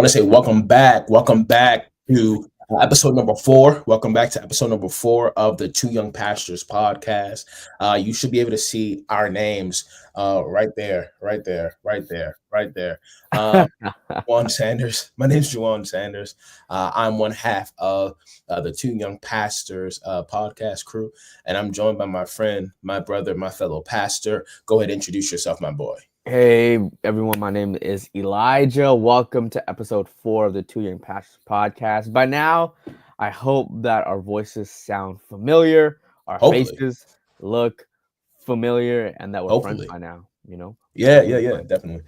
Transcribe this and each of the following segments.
want to say welcome back. Welcome back to episode number four. Welcome back to episode number four of the Two Young Pastors podcast. You should be able to see our names right there, right there, right there, right there. Juan Sanders. My name is Juwan Sanders. I'm one half of the Two Young Pastors podcast crew, and I'm joined by my friend, my brother, my fellow pastor. Go ahead, and introduce yourself, my boy. Hey everyone, my name is Elijah. Welcome to episode 4 of the Two Young Pastors podcast. By now, I hope that our voices sound familiar, our Hopefully, faces look familiar, and that we're friends hopefully. by now. Yeah, definitely.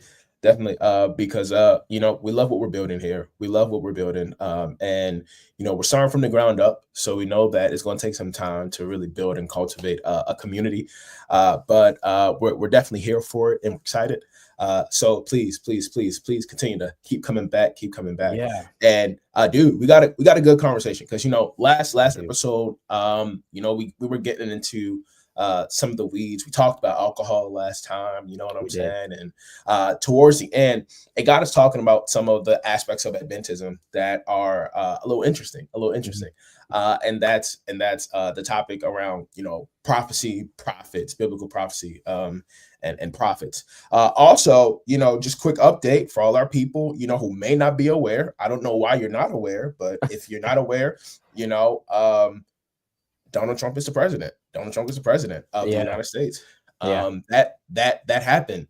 Because we love what we're building here. We love what we're building. And we're starting from the ground up, so we know that it's going to take some time to really build and cultivate a community. But we're definitely here for it and excited. So please continue to keep coming back, Yeah, And dude, we got a good conversation because last dude. episode, we were getting into some of the weeds. We talked about alcohol last time, you know what I'm We did. saying? And towards the end, it got us talking about some of the aspects of Adventism that are a little interesting, Mhm. and that's the topic around prophecy, prophets, biblical prophecy, and prophets. Also, just quick update for all our people, who may not be aware. I don't know why you're not aware, but if you're not aware, you know, Donald Trump is the president. Donald Trump is the president of the Yeah, United States. yeah. That happened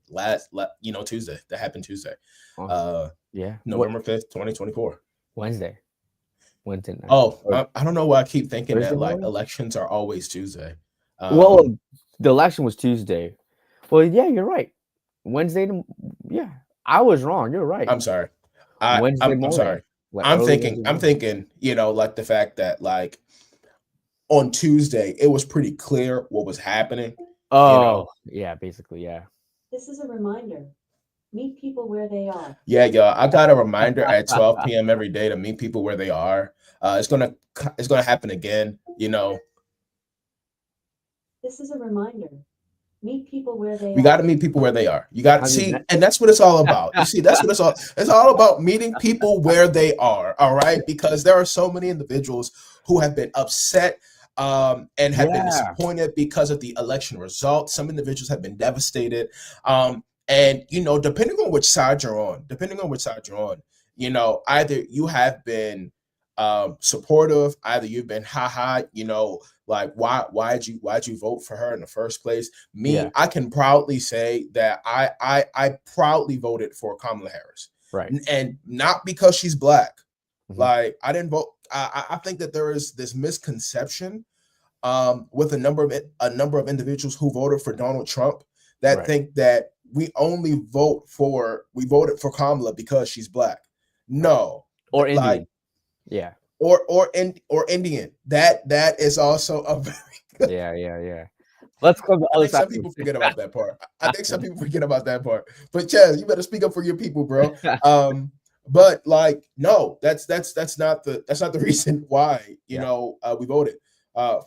Tuesday. That happened Tuesday, Oh, uh, yeah. What November 5th, 2024. Wednesday? Wednesday night Oh, or I don't know why I keep thinking Thursday that like morning? elections are always Tuesday. Well, Um, the election was Tuesday. Well, yeah, you're right. Wednesday. Yeah, I was wrong. You're right. I'm sorry. Wednesday I'm morning, sorry. like early Wednesday I'm morning. thinking, like the fact that like on Tuesday it was pretty clear what was happening. You know, Oh, yeah, basically, yeah. This is a reminder. Meet people where they are. yeah. I got a reminder at 12 p.m. every day to meet people where they are. It's gonna happen again. This is a reminder. Meet people where they We got to are. meet people where they are. You got to I mean see, that. and that's what it's all about. You see, that's what it's all. It's all about meeting people where they are. All right, because there are so many individuals who have been upset and have been Yeah, disappointed because of the election results. Some individuals have been devastated, and depending on which side you're on, either you have been supportive, either you've been haha, like why'd you vote for her in the first place. yeah, Me, I can proudly say that I proudly voted for Kamala Harris, right. and not because she's black. Mhm. Like I didn't vote. I think that there is this misconception with a number of individuals who voted for Donald Trump that Right. think that we voted for Kamala because she's black. Right. No, Or like Indian. Yeah. or Indian. That is also a very good. Yeah, yeah, yeah. Let's come to the I other think side some of people forget about that part. I think some people forget about that part. But Chaz, you better speak up for your people, bro. the But like, no, that's not the reason why Yeah. we voted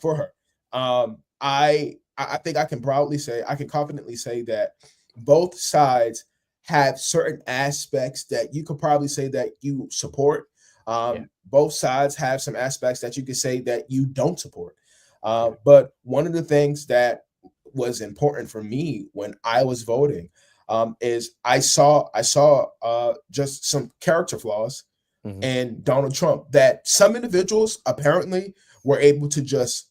for her. I think I can confidently say that both sides have certain aspects that you could probably say that you support. Yeah. Both sides have some aspects that you could say that you don't support. Yeah. But one of the things that was important for me when I was voting is I saw just some character flaws Mhm. in Donald Trump that some individuals apparently were able to just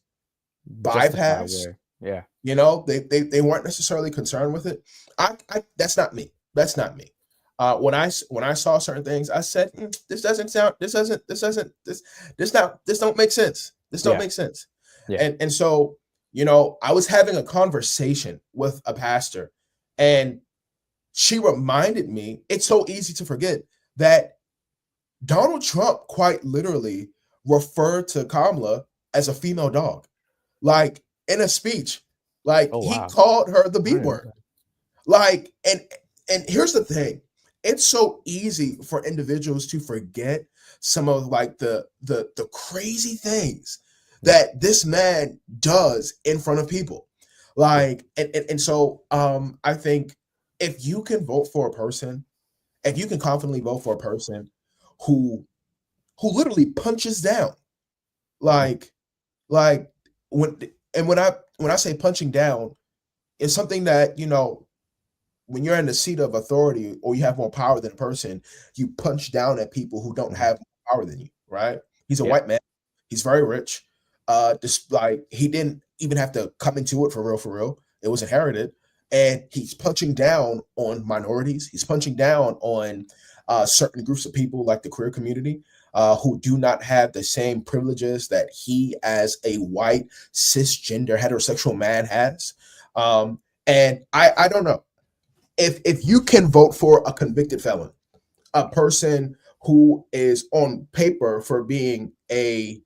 Justify bypass. there. Yeah. They weren't necessarily concerned with it. I That's not me. That's not me. When I saw certain things, I said, this doesn't sound, this don't make sense. This don't Yeah. make sense. Yeah. And so, I was having a conversation with a pastor, and she reminded me, it's so easy to forget that Donald Trump quite literally referred to Kamala as a female dog, like in a speech. Like Oh, he wow. called her the I B didn't know word. that. Like, and here's the thing. It's so easy for individuals to forget some of like the crazy things Yeah. that this man does in front of people. Yeah. Like, and so I think if you can vote for a person, if you can confidently vote for a person who literally punches down. Like when I say punching down, it's something that, when you're in the seat of authority or you have more power than a person, you punch down at people who don't have more power than you, right? He's a white man. He's very rich. Just like he didn't even have to come into it for real. It was inherited. And he's punching down on minorities. He's punching down on certain groups of people like the queer community who do not have the same privileges that he, as a white, cisgender, heterosexual man, has. And I don't know. If you can vote for a convicted felon, a person who is on paper for being a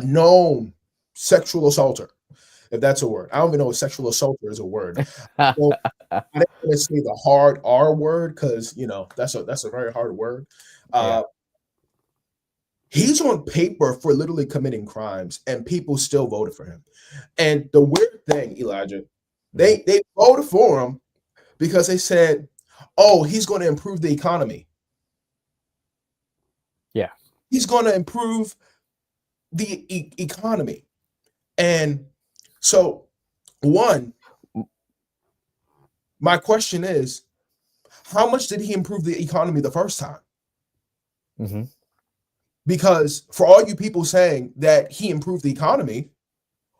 known sexual assaulter, if that's a word. I don't even know if sexual assaulter is a word. So I didn't want to say the hard R word because that's a very hard word. He's on paper for literally committing crimes, and people still voted for him. And the weird thing, Elijah, they voted for him because they said, "Oh, he's going to improve the economy." Yeah, he's going to improve the economy, and so my question is, how much did he improve the economy the first time? Mm-hmm. Because for all you people saying that he improved the economy,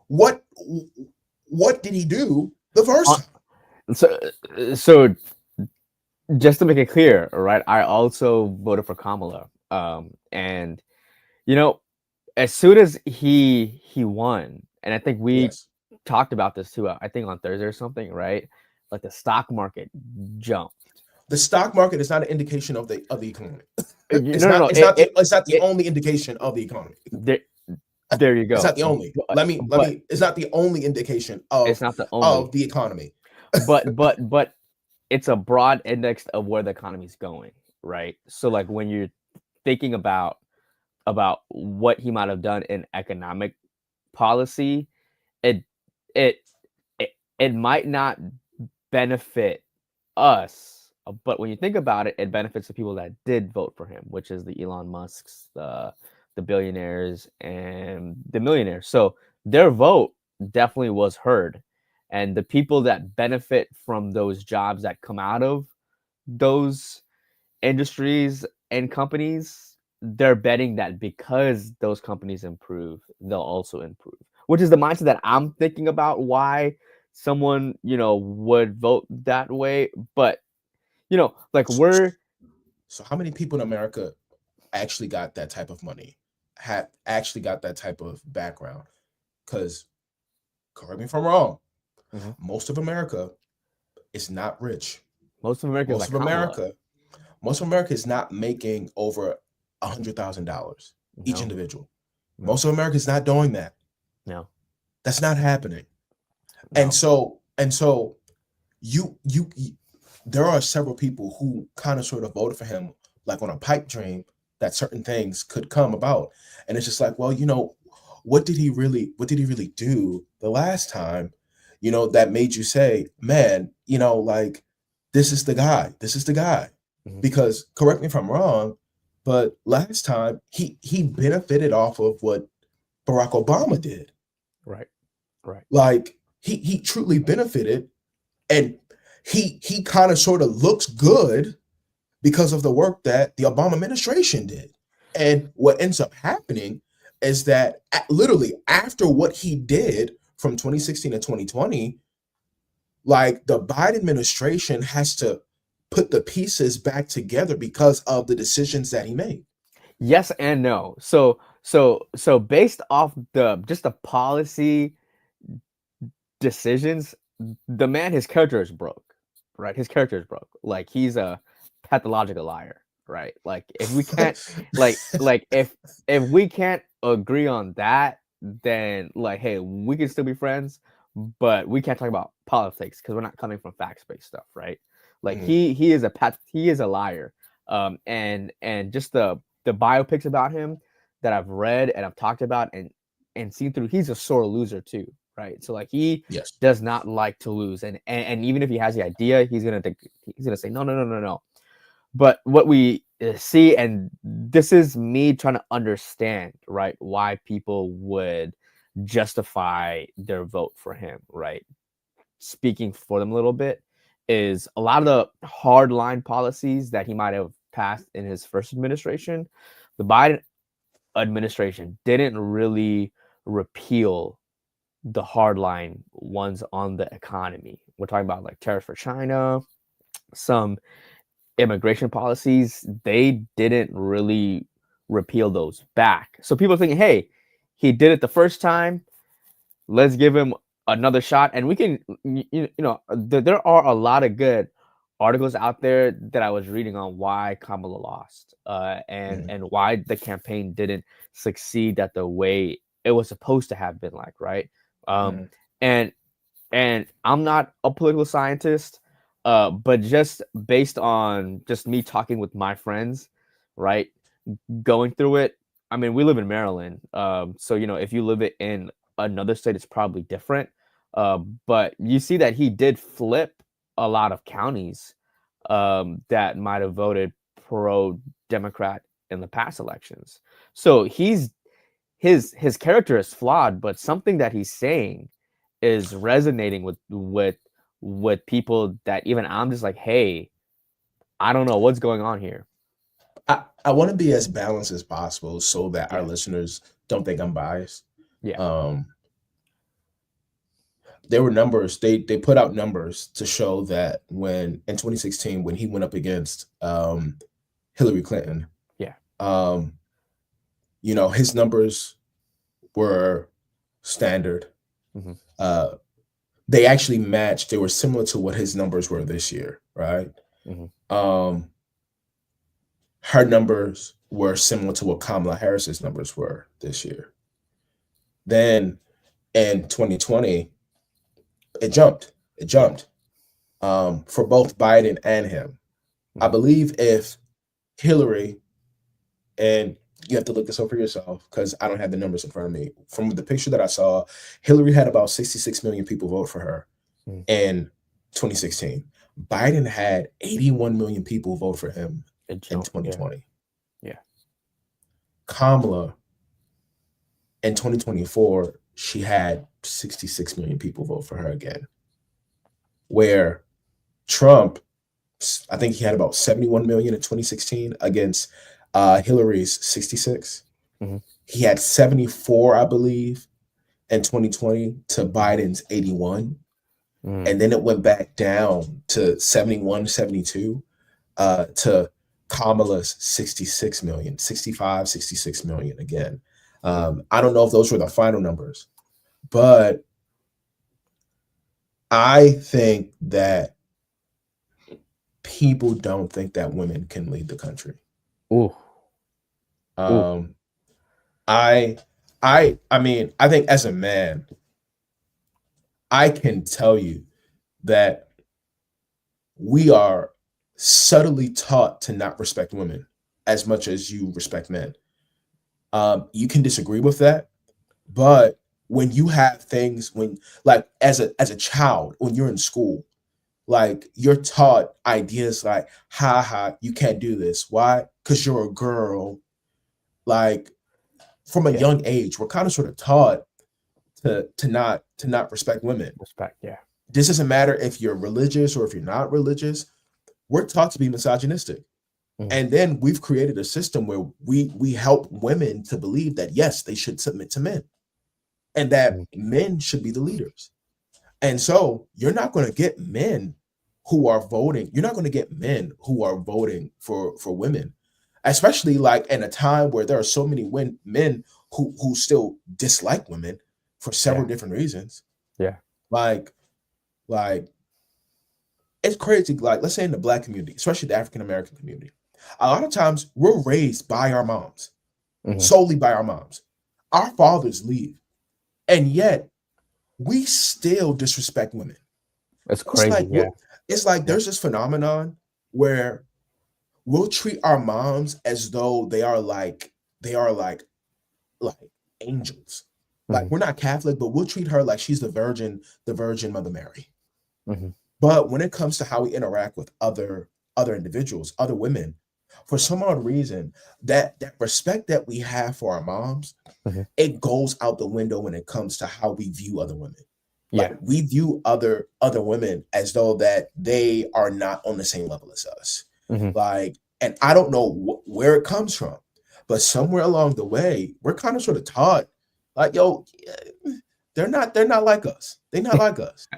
what did he do the first time? So just to make it clear, right? I also voted for Kamala, and as soon as he won, and I think we talked about this too. I think on Thursday or something, right? Like the stock market jumped. The stock market is not an indication of the economy. It's not the only indication of the economy. There you go. It's not the only. It's not the only indication of. It's not the only of the economy. but it's a broad index of where the economy is going, right? So like when you're thinking about what he might have done in economic policy, it might not benefit us, but when you think about it, it benefits the people that did vote for him, which is the Elon Musks, the billionaires and the millionaires. So their vote definitely was heard, and the people that benefit from those jobs that come out of those industries and companies, they're betting that because those companies improve, they'll also improve, which is the mindset that I'm thinking about why someone, would vote that way. But, like So how many people in America actually got that type of money, have actually got that type of background? Because, correct me if I'm wrong, most of America is not rich. Most of America is not making over $100,000 each individual. No. Most of America is not doing that. No, that's not happening. No. And so you there are several people who kind of sort of voted for him like on a pipe dream that certain things could come about. And it's just like, well, what did he really do the last time, that made you say, man, like this is the guy. Mm-hmm. Because correct me if I'm wrong, but last time he benefited off of what Barack Obama did. Right. Like he truly benefited, and he kind of sort of looks good because of the work that the Obama administration did. And what ends up happening is that literally after what he did from 2016 to 2020, like the Biden administration has to put the pieces back together because of the decisions that he made. Yes and no. So based off the policy decisions, the man, his character is broke, right? His character is broke. Like he's a pathological liar, right? Like if we can't like if we can't agree on that, then like, hey, we can still be friends, but we can't talk about politics because we're not coming from facts-based stuff, right? Like he is a liar. And just the biopics about him that I've read and I've talked about and seen through, he's a sore loser too, right? So like he does not like to lose, and even if he has the idea, he's gonna say no. But what we see, and this is me trying to understand, right, why people would justify their vote for him, right? Speaking for them a little bit, is a lot of the hardline policies that he might have passed in his first administration. The Biden administration didn't really repeal the hardline ones on the economy. We're talking about like tariffs for China, some immigration policies. They didn't really repeal those back. So people are thinking, hey, he did it the first time. Let's give him another shot. And we can, there are a lot of good articles out there that I was reading on why Kamala lost, and why the campaign didn't succeed at the way it was supposed to have been like, right? And I'm not a political scientist, but just based on just me talking with my friends, right, going through it. I mean, we live in Maryland, so if you live it in another state, it's probably different. But you see that he did flip a lot of counties that might have voted pro-Democrat in the past elections. So his character is flawed, but something that he's saying is resonating with people that even I'm just like, hey, I don't know what's going on here. I want to be as balanced as possible so that our listeners don't think I'm biased. Yeah. There were numbers, they put out numbers to show that when in 2016, when he went up against Hillary Clinton, his numbers were standard. They actually matched, they were similar to what his numbers were this year, right? Her numbers were similar to what Kamala Harris's numbers were this year. Then in 2020, it jumped for both Biden and him. I believe if Hillary, and you have to look this up for yourself because I don't have the numbers in front of me. From the picture that I saw, Hillary had about 66 million people vote for her in 2016. Biden had 81 million people vote for him in 2020. Yeah. Kamala, in 2024, she had 66 million people vote for her again. Where Trump, I think he had about 71 million in 2016 against Hillary's 66. He had 74, I believe, in 2020 to Biden's 81. And then it went back down to 71, 72 to Kamala's 66 million, 65, 66 million again. I don't know if those were the final numbers, but I think that people don't think that women can lead the country. I mean, I think as a man, I can tell you that we are subtly taught to not respect women as much as you respect men. You can disagree with that, but when you have things, when like as a child, when you're in school, like you're taught ideas like, you can't do this. Why? Because you're a girl. Like from a young age, we're kind of sort of taught to not respect women. This doesn't matter if you're religious or if you're not religious. We're taught to be misogynistic. And then we've created a system where we help women to believe that, yes, they should submit to men and that men should be the leaders. And so you're not going to get men who are voting. You're not going to get men who are voting for women, especially like in a time where there are so many men who still dislike women for several different reasons. Like it's crazy. Like, let's say in the Black community, especially the African American community, a lot of times we're raised by our moms, solely by our moms. Our fathers leave, and yet we still disrespect women. It's crazy. It's like there's this phenomenon where we'll treat our moms as though they are like angels. Like we're not Catholic, but we'll treat her like she's the Virgin Mother Mary. But when it comes to how we interact with other other individuals, other women. For some odd reason, that respect that we have for our moms, Mhm. it goes out the window when it comes to how we view other women. Like Yeah. we view other women as though that they are not on the same level as us. Mhm. Like, and I don't know where it comes from, but somewhere along the way, we're kind of sort of taught, like, yo, they're not like us. They're not like us.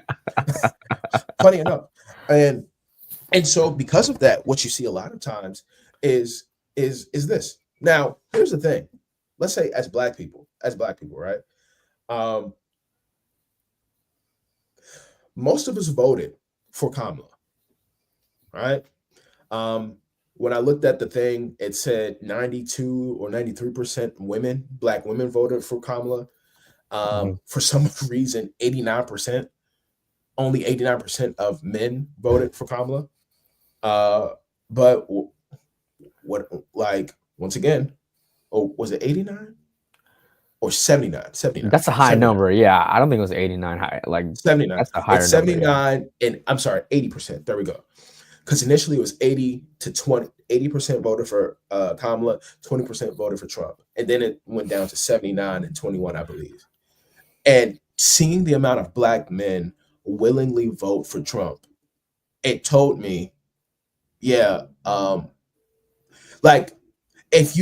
Funny enough, and so because of that, what you see a lot of times is this. Now, here's the thing. Let's say as black people, right? Um, most of us voted for Kamala, right? Um, when I looked at the thing, it said 92 or 93% women, black women voted for Kamala. Mhm. For some reason, 89%, only 89% of men voted for Kamala. Uh, but what, like, once again, oh, was it 89 or 79? 79, That's a high 79. number. Yeah, I don't think it was 89 high. Like 79. that's a higher It's number. Yeah. 79, and I'm sorry, 80%. There we go. Because initially it was 80 to 20, 80% voted for Kamala, 20% voted for Trump. And then it went down to 79 and 21, I believe. And seeing the amount of black men willingly vote for Trump, it told me, yeah, like if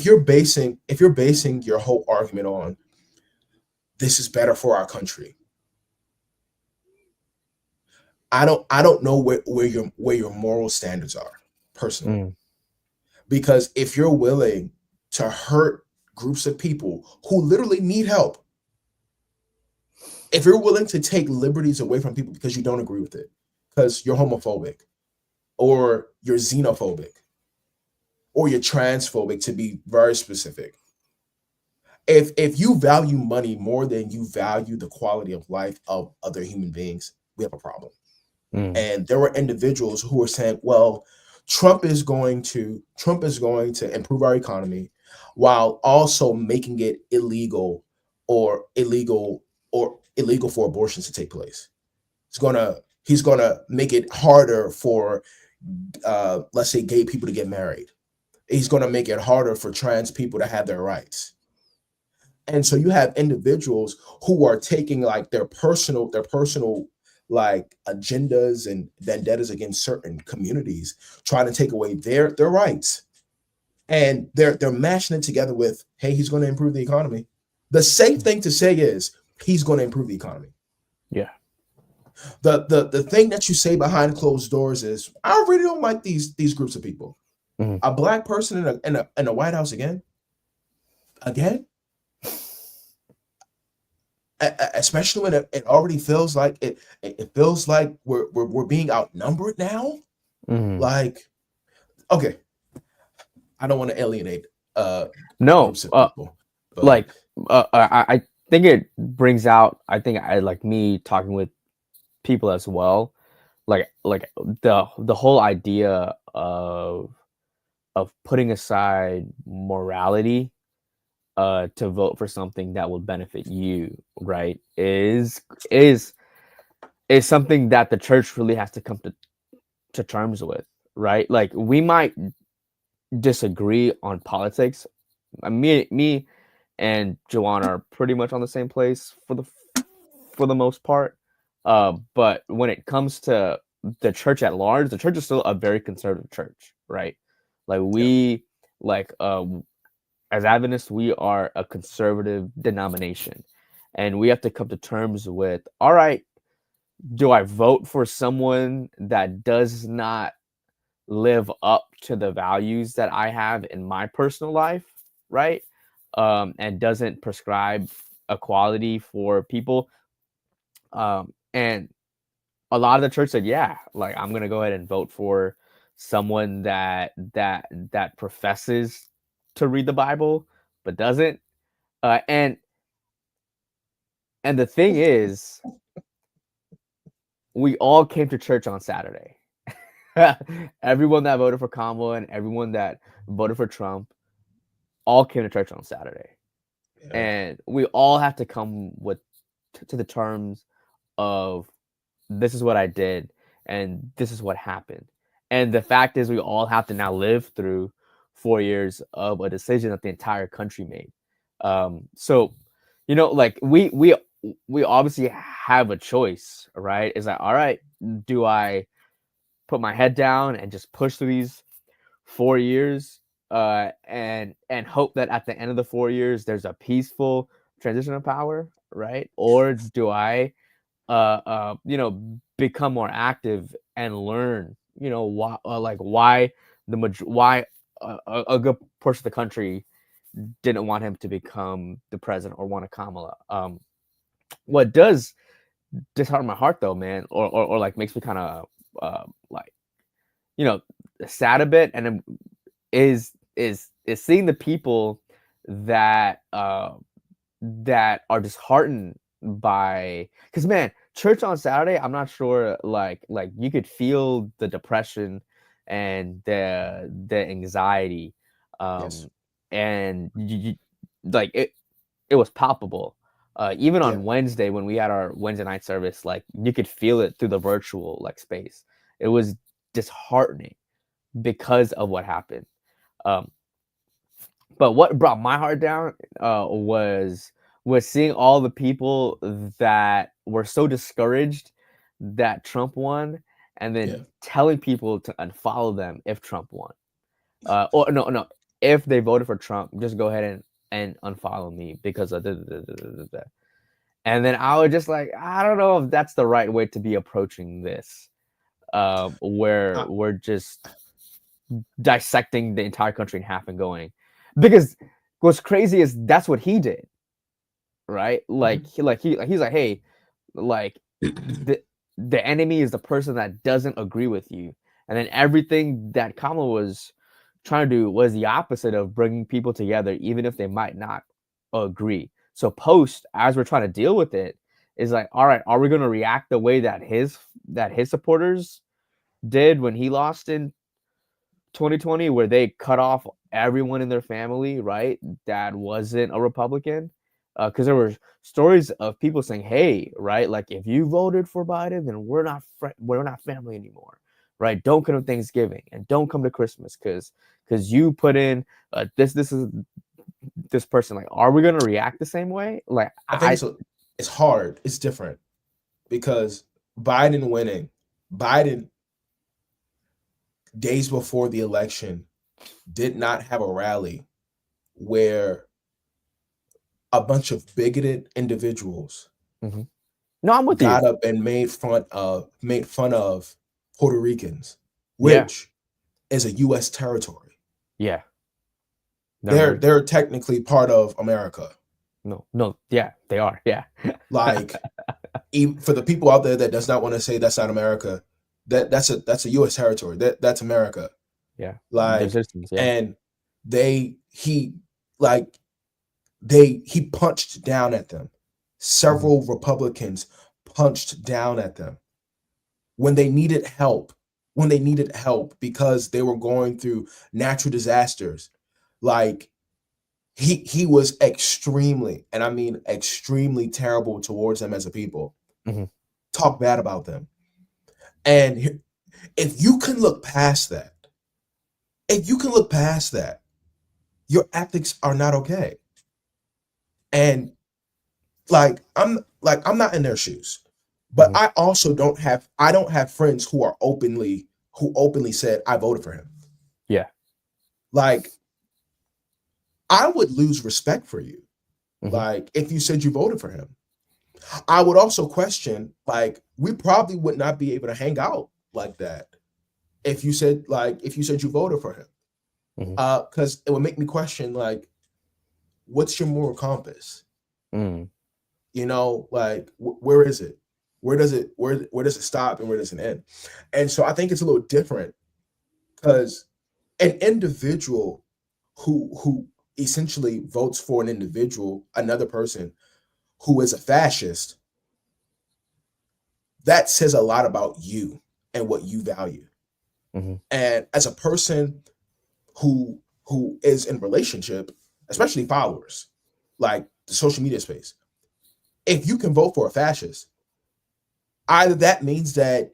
you're basing your whole argument on this is better for our country, I don't know where your moral standards are personally. Mm. Because if you're willing to hurt groups of people who literally need help, if you're willing to take liberties away from people because you don't agree with it, because you're homophobic or you're xenophobic or you're transphobic, to be very specific, if you value money more than you value the quality of life of other human beings, we have a problem. Mm. And there were individuals who were saying, well, Trump is going to improve our economy while also making it illegal or illegal for abortions to take place. He's gonna make it harder for let's say gay people to get married. He's gonna make it harder for trans people to have their rights. And so you have individuals who are taking like their personal like agendas and vendettas against certain communities, trying to take away their rights. And they're mashing it together with, hey, he's going to improve the economy. The safe thing to say is he's going to improve the economy. Yeah. The thing that you say behind closed doors is, I really don't like these groups of people. Mhm. A black person in a White House again, especially when it already feels like it feels like we're being outnumbered now. Mhm. Like, okay, I don't want to alienate No, groups of people, but like I think it brings out. I think I like me talking with people as well. Like the whole idea of putting aside morality to vote for something that will benefit you, right, is something that the church really has to come to terms with, right? Like we might disagree on politics. Me and Joanna are pretty much on the same place for the most part. But when it comes to the church at large, the church is still a very conservative church, right? Like yeah, we like as Adventists, we are a conservative denomination, and we have to come to terms with, all right, do I vote for someone that does not live up to the values that I have in my personal life, right? And doesn't prescribe equality for people. And a lot of the church said, yeah, like I'm gonna go ahead and vote for someone that professes to read the Bible but doesn't. And the thing is, we all came to church on Saturday. Everyone that voted for Kamala and everyone that voted for Trump all came to church on Saturday, yeah, and we all have to come with to the terms of this is what I did and this is what happened. And the fact is, we all have to now live through 4 years of a decision that the entire country made. So, like we obviously have a choice, right? It's like, all right, do I put my head down and just push through these 4 years, and hope that at the end of the 4 years there's a peaceful transition of power, right? Or do I become more active and learn, why, why why a good portion of the country didn't want him to become the president or want a Kamala. What does dishearten my heart though, man, or like makes me kind of like, sad a bit, and is seeing the people that that are disheartened by, because man, church on Saturday, I'm not sure, like you could feel the depression and the anxiety, Yes. and like it was palpable. Even Yeah. on Wednesday when we had our Wednesday night service, like you could feel it through the virtual like space. It was disheartening because of what happened. Um, but what brought my heart down was seeing all the people that were so discouraged that Trump won, and then Yeah. telling people to unfollow them if Trump won. Or no, if they voted for Trump, just go ahead and unfollow me because of the. And then I was just like, I don't know if that's the right way to be approaching this, where Uh, we're just dissecting the entire country in half and going, because what's crazy is that's what he did, right? Like he's like, hey, like the enemy is the person that doesn't agree with you, and then everything that Kamala was trying to do was the opposite of bringing people together, even if they might not agree. So post, as we're trying to deal with it, is like, all right, are we going to react the way that his supporters did when he lost in 2020, where they cut off everyone in their family, right? That wasn't a Republican. Because there were stories of people saying, "Hey, right, like if you voted for Biden, then we're not family anymore, right? Don't come to Thanksgiving and don't come to Christmas because you put in this is this person." Like, are we gonna react the same way? Like, I think it's hard. It's different because Biden days before the election did not have a rally where a bunch of bigoted individuals no, I'm with you. got up and made fun of Puerto Ricans, Yeah. which is a U.S. territory. Yeah. They're technically part of America. No, yeah, they are. Yeah. Like, even for the people out there that does not want to say that's not America, that's a U.S. territory. That's America. Yeah. Like, Citizens, yeah. and he punched down at them. Several Republicans punched down at them when they needed help. Because they were going through natural disasters. Like, he was extremely, and I mean extremely, terrible towards them as a people. Talk bad about them. And if you can look past that, your ethics are not okay. And I'm not in their shoes, but I also don't have friends who openly said I voted for him. Yeah. Like, I would lose respect for you. Like, if you said you voted for him, I would also question, like, we probably would not be able to hang out like that if you said you voted for him. Because it would make me question, like, what's your moral compass? Like, where is it? Where does it stop and where does it end? And so I think it's a little different, because an individual who essentially votes for another person who is a fascist, that says a lot about you and what you value. And as a person who is in relationship, especially followers, like the social media space, if you can vote for a fascist, either that means that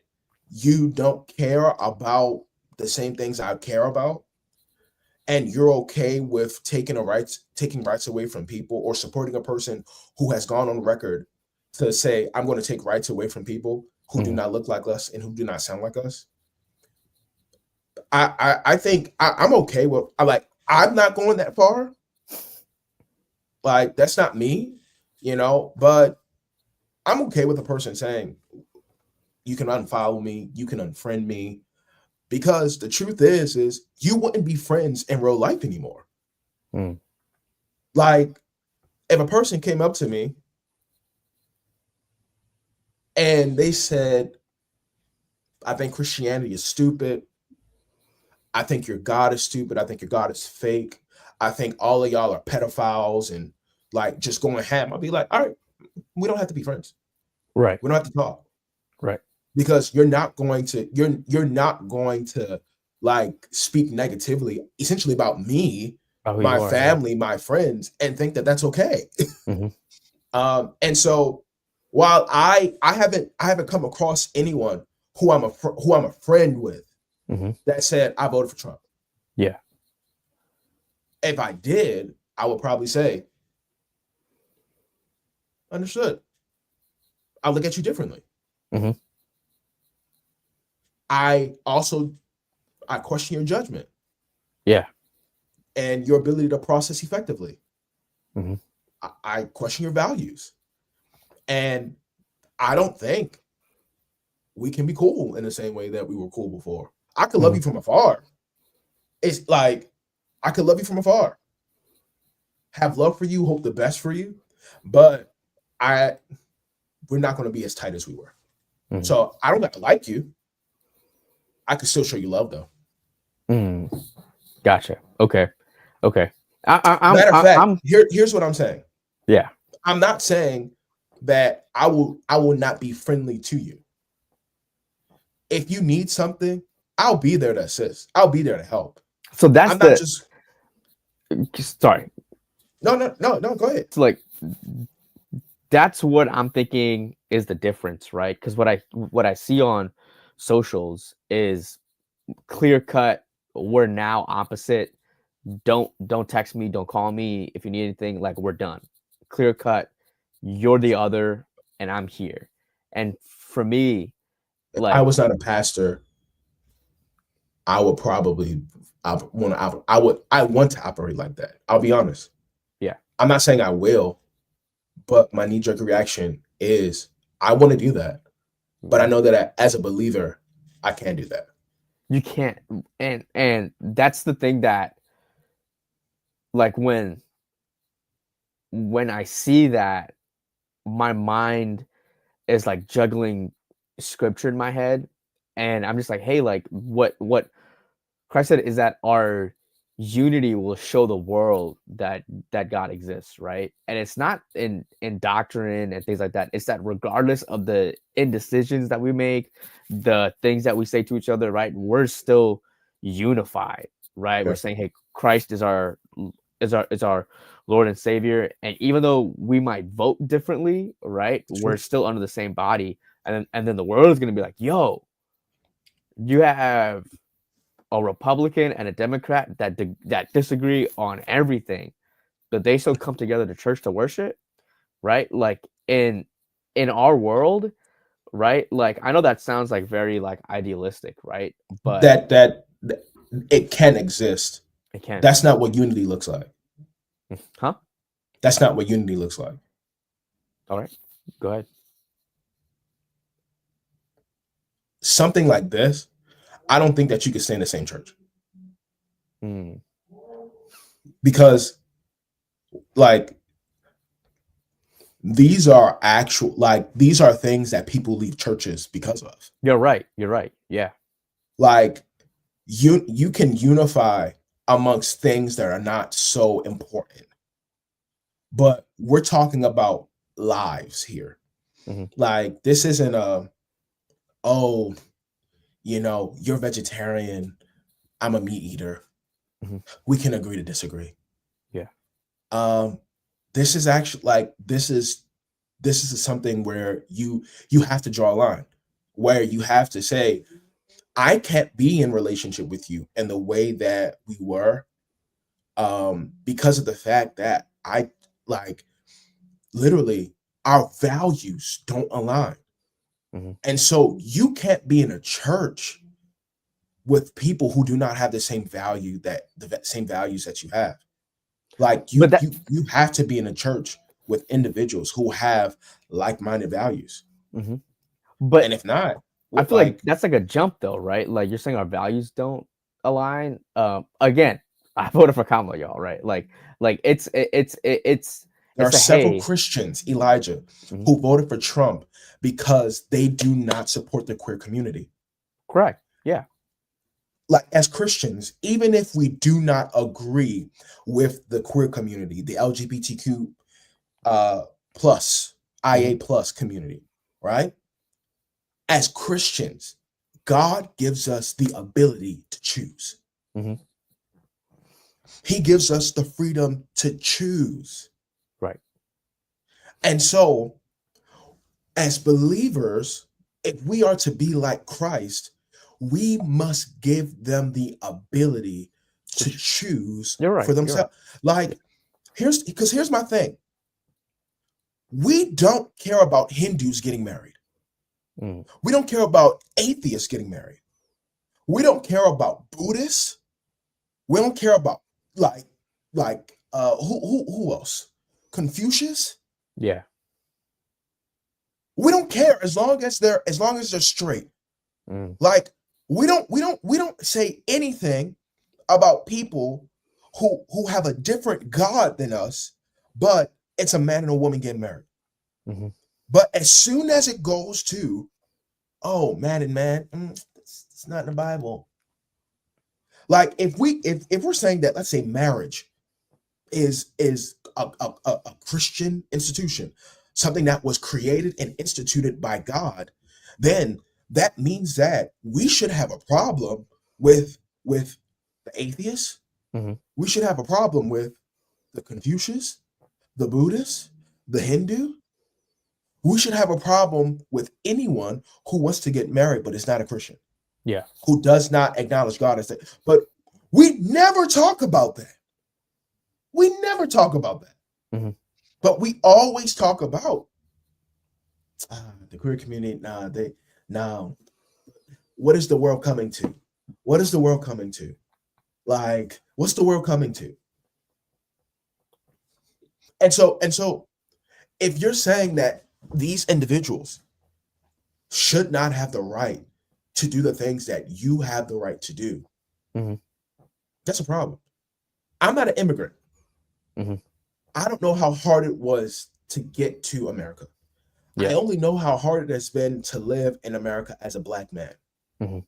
you don't care about the same things I care about, and you're okay with taking rights away from people, or supporting a person who has gone on record to say, I'm going to take rights away from people who do not look like us and who do not sound like us. I think I'm okay with, I'm not going that far. Like, that's not me, but I'm okay with a person saying, you can unfollow me, you can unfriend me, because the truth is you wouldn't be friends in real life anymore. Like, if a person came up to me and they said, I think Christianity is stupid, I think your God is stupid, I think your God is fake, I think all of y'all are pedophiles and like just going ham, I'll be like, all right, we don't have to be friends. Right. We don't have to talk. Right. Because you're not going to like speak negatively essentially about me, my family, my friends, and think that that's okay. And so while I haven't come across anyone who I'm a friend with that said I voted for Trump. Yeah. If I did, I would probably say, understood. I'll look at you differently. I question your judgment. Yeah. And your ability to process effectively. I question your values. And I don't think we can be cool in the same way that we were cool before. I could love you from afar. It's like, I could love you from afar. Have love for you, hope the best for you. But we're not going to be as tight as we were. So I don't got to like you. I can still show you love, though. Gotcha. Okay. Matter of fact, here's what I'm saying. Yeah. I'm not saying that I will not be friendly to you. If you need something, I'll be there to assist. I'll be there to help. So that's sorry. No, go ahead. It's like, that's what I'm thinking is the difference, right? Because what I see on socials is clear cut. We're now opposite. Don't text me. Don't call me if you need anything. Like, we're done. Clear cut. You're the other, and I'm here. And for me, like, I was not a pastor, I would probably I want to operate like that. I'll be honest. Yeah. I'm not saying I will, but my knee-jerk reaction is I want to do that. But I know that as a believer, I can't do that. You can't. And that's the thing that, like, when I see that, my mind is like juggling scripture in my head, and I'm just like, hey, like, what Christ said is that our unity will show the world that God exists, right? And it's not in doctrine and things like that. It's that regardless of the indecisions that we make, the things that we say to each other, right, we're still unified, right? Yeah. We're saying, hey, Christ is our Lord and Savior, and even though we might vote differently, right, we're still under the same body. And then the world is going to be like, yo, you have a Republican and a Democrat that disagree on everything, but they still come together to church to worship, right? Like, in our world, right? Like, I know that sounds like very like idealistic, right? But that it can exist. it can. That's not what unity looks like. Huh? That's not what unity looks like. All right, go ahead. Something like this, I don't think that you could stay in the same church. Because, like, these are things that people leave churches because of. You're right. Yeah. Like, you can unify amongst things that are not so important. But we're talking about lives here. Like, this isn't you're vegetarian, I'm a meat eater. We can agree to disagree. Yeah. This is actually like this is something where you have to draw a line, where you have to say, I can't be in relationship with you in the way that we were, because of the fact that I like literally our values don't align. Mhm. And so you can't be in a church with people who do not have the same same values that you have. Like But you have to be in a church with individuals who have like-minded values. Mhm. And but if not, I what feel like like that's like a jump though, right? Like you're saying our values don't align. Again, I voted for Kamala, y'all, right? Like there are it's a several hey. Christians, Elijah, Mhm. who voted for Trump because they do not support the queer community. Correct. Yeah. Like as Christians, even if we do not agree with the queer community, the LGBTQ plus IA Mhm. plus community, right? As Christians, God gives us the ability to choose. Mhm. He gives us the freedom to choose. Right. And so, as believers, if we are to be like Christ, we must give them the ability to choose You're for right. You're right. themselves. Like, here's my thing. We don't care about Hindus getting married. Mm. We don't care about atheists getting married. We don't care about Buddhists. We don't care about like who else? Confucius? Yeah. We don't care as long as they're straight. Mm. Like we don't say anything about people who have a different God than us, but it's a man and a woman getting married. Mhm. But as soon as it goes to, oh, man and man, it's not in the Bible. Like if we're saying that, let's say marriage is a Christian institution, something that was created and instituted by God, then that means that we should have a problem with the atheists. Mhm. We should have a problem with the Confucius, the Buddhist, the Hindu. We should have a problem with anyone who wants to get married but is not a Christian, Yeah. who does not acknowledge God as that. But we never talk about that. We never talk about that. Mhm. But we always talk about the queer community. Now, what is the world coming to? What is the world coming to? Like, what's the world coming to? And so, if you're saying that these individuals should not have the right to do the things that you have the right to do, Mhm. that's a problem. I'm not an immigrant. Mhm. I don't know how hard it was to get to America. I Yeah. only know how hard it has been to live in America as a black man. Mhm.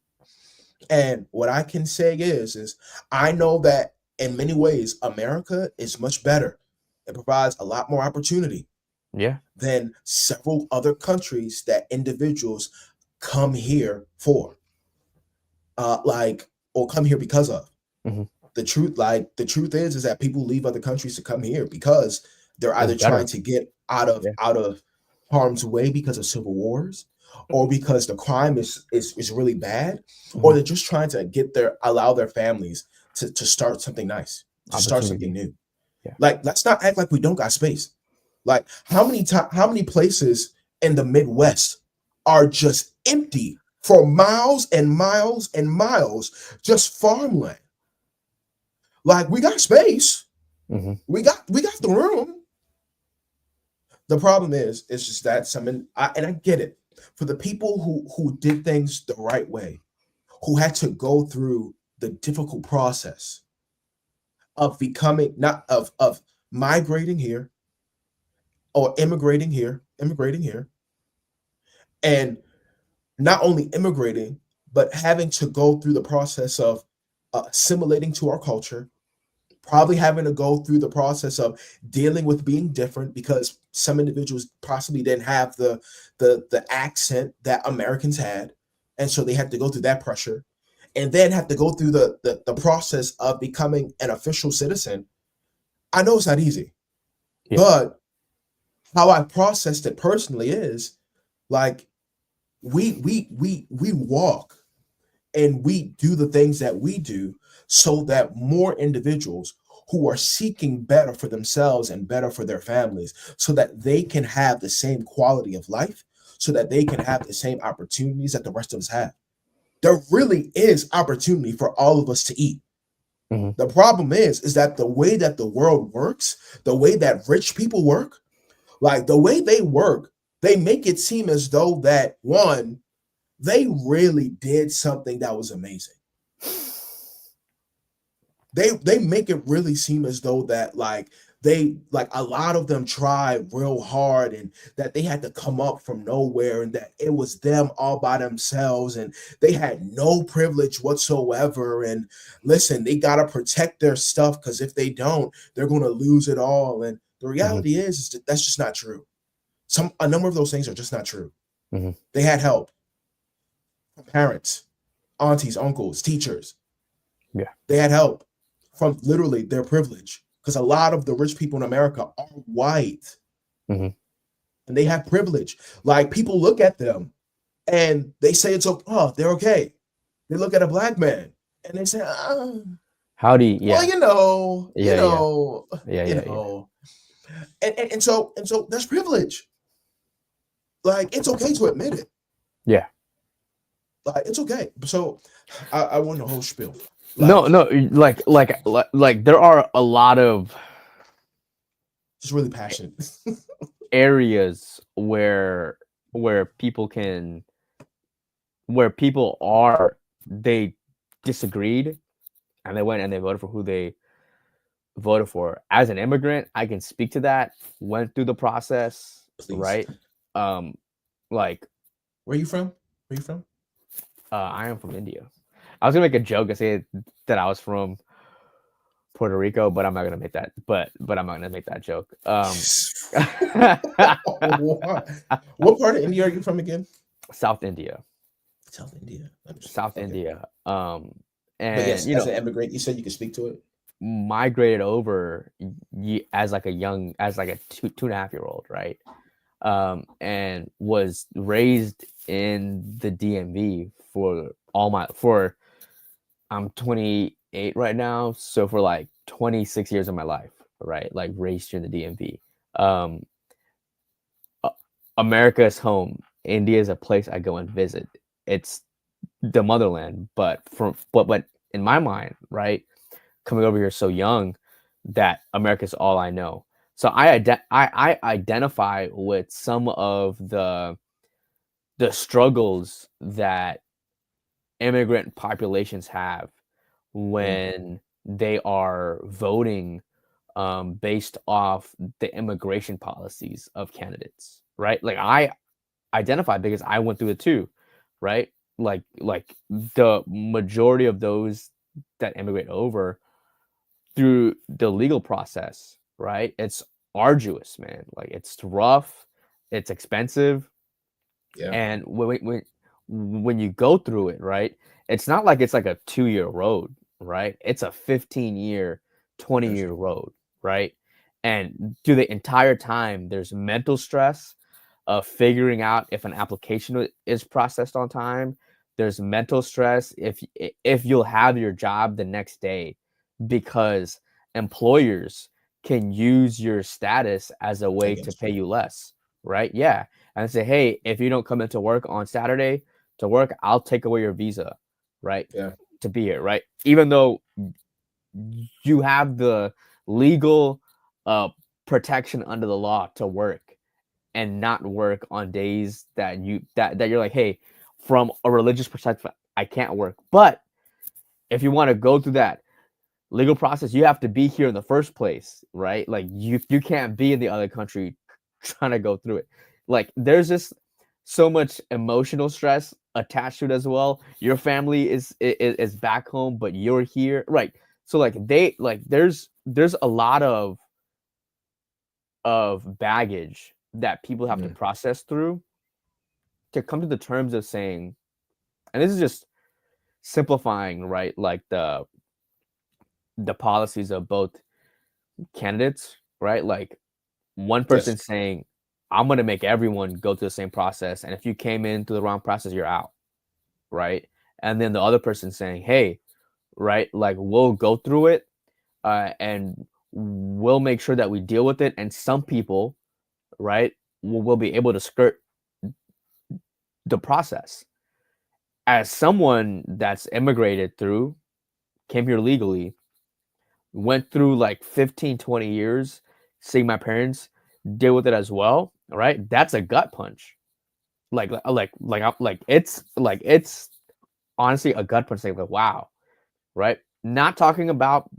And what I can say is I know that in many ways America is much better. It provides a lot more opportunity Yeah. than several other countries that individuals come here for. Or come here because of. Mhm. The truth is that people leave other countries to come here because they're It's either trying better. to get out of Yeah. harm's way because of civil wars, or because the crime is really bad, or Mhm. they're just trying to allow their families to start something nice, to start something Opportunity. new. Yeah. Like, let's not act like we don't got space. Like, how many places in the Midwest are just empty for miles and miles and miles, just farmland? Like, we got space, Mhm. we got the room. The problem is, it's just that and I get it. For the people who did things the right way, who had to go through the difficult process of becoming not of migrating here or immigrating here, and not only immigrating, but having to go through the process of assimilating to our culture, probably having to go through the process of dealing with being different because some individuals possibly didn't have the accent that Americans had, and so they had to go through that pressure, and then have to go through the process of becoming an official citizen. I know it's not easy, Yeah. but how I processed it personally is like we walk and we do the things that we do so that more individuals who are seeking better for themselves and better for their families, so that they can have the same quality of life, so that they can have the same opportunities that the rest of us have. There really is opportunity for all of us to eat. Mhm. The problem is that the way that the world works, the way that rich people work, like the way they work, they make it seem as though that one, they really did something that was amazing. They make it really seem as though that like a lot of them tried real hard and that they had to come up from nowhere and that it was them all by themselves and they had no privilege whatsoever. And listen, they got to protect their stuff because if they don't, they're going to lose it all. And the reality is that that's just not true. A number of those things are just not true. Mhm. They had help from parents, aunties, uncles, teachers. Yeah. They had help from literally their privilege because a lot of the rich people in America are white. Mhm. And they have privilege. Like people look at them and they say it's okay. Oh, they're okay. They look at a black man and they say, How do you? well, Yeah. you know, Yeah. you know. And so that's privilege. Like it's okay to admit it. Yeah. Like it's okay. So I want the whole spiel. No, like there are a lot of Just really passionate. areas where people are they disagreed and they went and they voted for who they voted for. As an immigrant, I can speak to that. Went through the process, Please. right? Like Where are you from? Where are you from? I am from India. I was gonna make a joke and say that I was from Puerto Rico, but I'm not gonna make that. But I'm not gonna make that joke. What part of India are you from again? South India. South India. South Okay. India. But And yes, you as know, an immigrant, you said you could speak to it. migrated over as like a 2.5 year old, right? And was raised in the DMV for I'm 28 right now, so for like 26 years of my life, right? Like raised here in the DMV. America is home. India is a place I go and visit. It's the motherland, but in my mind, right, coming over here so young, that America is all I know. So I identify with some of the struggles that immigrant populations have when they are voting based off the immigration policies of candidates, right? Like I identify because I went through it too, right? Like the majority of those that immigrate over through the legal process, right? It's arduous, man. Like it's rough, it's expensive, Yeah. and when you go through it, right? It's not like it's like a 2-year road, right? It's a 15-year, 20-year road, right? And through the entire time, there's mental stress of figuring out if an application is processed on time. There's mental stress if you'll have your job the next day because employers can use your status as a way to pay you less, right? Yeah. And say, hey, if you don't come into work on Saturday to work, I'll take away your visa, right? Yeah. To be here, right? Even though you have the legal protection under the law to work and not work on days that you're like, hey, from a religious perspective, I can't work. But if you want to go through that legal process, you have to be here in the first place, right? Like you can't be in the other country trying to go through it. Like there's just so much emotional stress attached to it as well. Your family is back home, but you're here, right? So like there's a lot of baggage that people have to process through to come to the terms of saying, and this is just simplifying, right? Like the policies of both candidates, right? Like one person saying, I'm going to make everyone go through the same process. And if you came in through the wrong process, you're out, right? and then the other person saying, hey, right, like we'll go through it, and we'll make sure that we deal with it, and some people, right, will be able to skirt the process. As someone that's immigrated through, came here legally, went through like 15, 20 years, seeing my parents deal with it as well, right? That's a gut punch. It's honestly a gut punch. Like, wow, right? Not talking about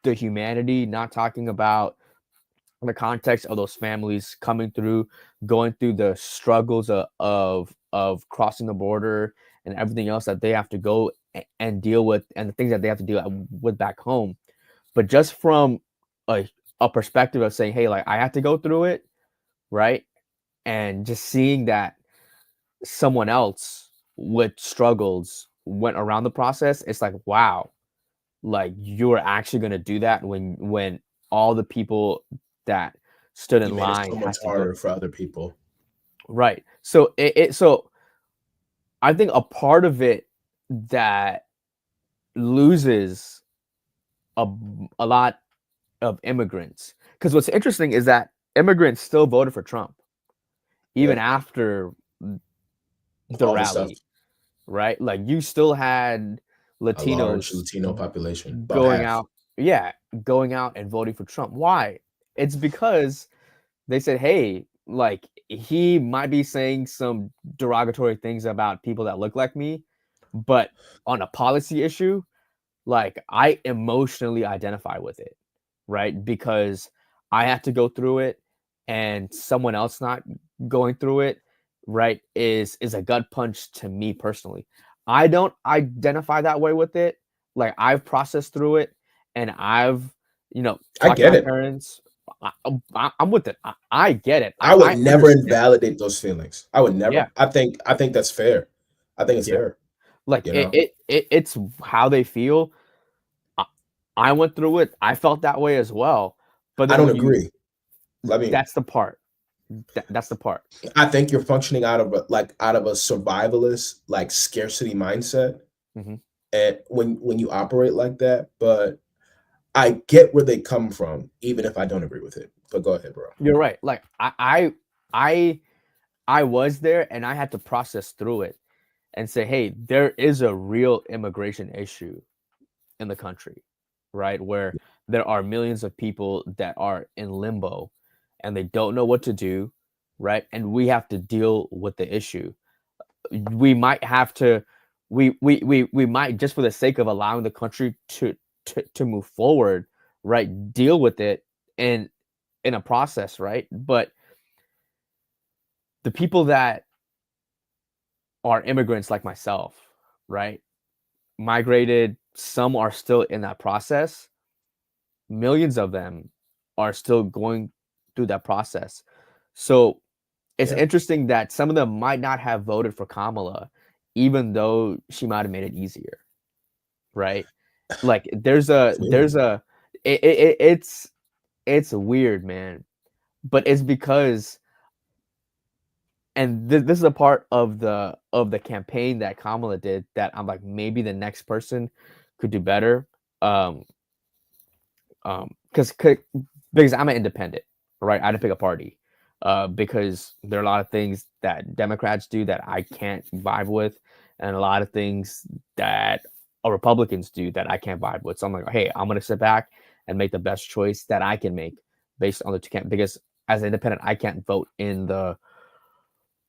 the humanity, not talking about the context of those families coming through, going through the struggles of crossing the border and everything else that they have to go and deal with, and the things that they have to deal with back home. But just from a, a perspective of saying, hey, like I have to go through it, right? And just seeing that someone else with struggles went around the process, it's like, wow, like you're actually going to do that when all the people that stood You in made it line so much had to go. harder for other people. Right. So so I think a part of it that loses a, a lot of immigrants, because what's interesting is that immigrants still voted for Trump even Yeah, after the all the stuff. rally, right? Like you still had A large Latinos Latino population, about going half. out, yeah, going out and voting for Trump. Why? It's because they said, hey, like he might be saying some derogatory things about people that look like me, but on a policy issue, like I emotionally identify with it, right? Because I had to go through it, and someone else not going through it, right, is a gut punch to me personally. I don't identify that way with it. Like I've processed through it, and I've, I talked to get my it. parents. I'm with it. I get it. I would I never understand. invalidate those feelings. I would Yeah, never. I think that's fair. I think it's yeah. fair. Like You know, it's how they feel. I, I went through it. I felt that way as well. But I then don't when you, agree. Let me. that's the part. That's the part. I think you're functioning out of a survivalist like scarcity mindset, Hmm. and when you operate like that, but I get where they come from, even if I don't agree with it. But go ahead, bro. You're right. Like I I was there, and I had to process through it and say, hey, there is a real immigration issue in the country, right? Where there are millions of people that are in limbo and they don't know what to do, right? And we have to deal with the issue. We might have to, we might, just for the sake of allowing the country to move forward, right, deal with it in a process, right? But the people that are immigrants like myself, right, migrated, some are still in that process. Millions of them are still going through that process. So it's Yeah, interesting that some of them might not have voted for Kamala, even though she might have made it easier, right? Like it's weird. it's weird, man. But it's because, and this is a part of the campaign that Kamala did, that I'm like, maybe the next person could do better. Um, because I'm an independent, right? I didn't pick a party, because there are a lot of things that Democrats do that I can't vibe with, and a lot of things that Republicans do that I can't vibe with. So I'm like, hey, I'm gonna sit back and make the best choice that I can make based on the two camp, because as an independent, I can't vote in the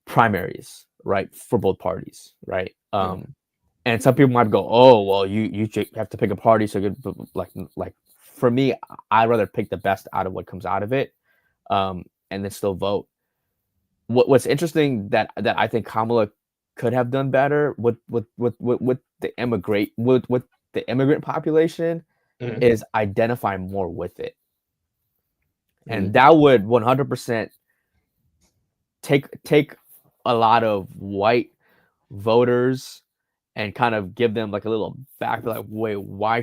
primaries, right, for both parties, right? Yeah. And some people might go, oh, well, you have to pick a party, so good. But like for me, I'd rather pick the best out of what comes out of it, and then still vote. What's interesting that I think Kamala could have done better with the immigrant population Mhm. is identify more with it, and Mhm. that would 100% take a lot of white voters and kind of give them like a little back, like, wait, why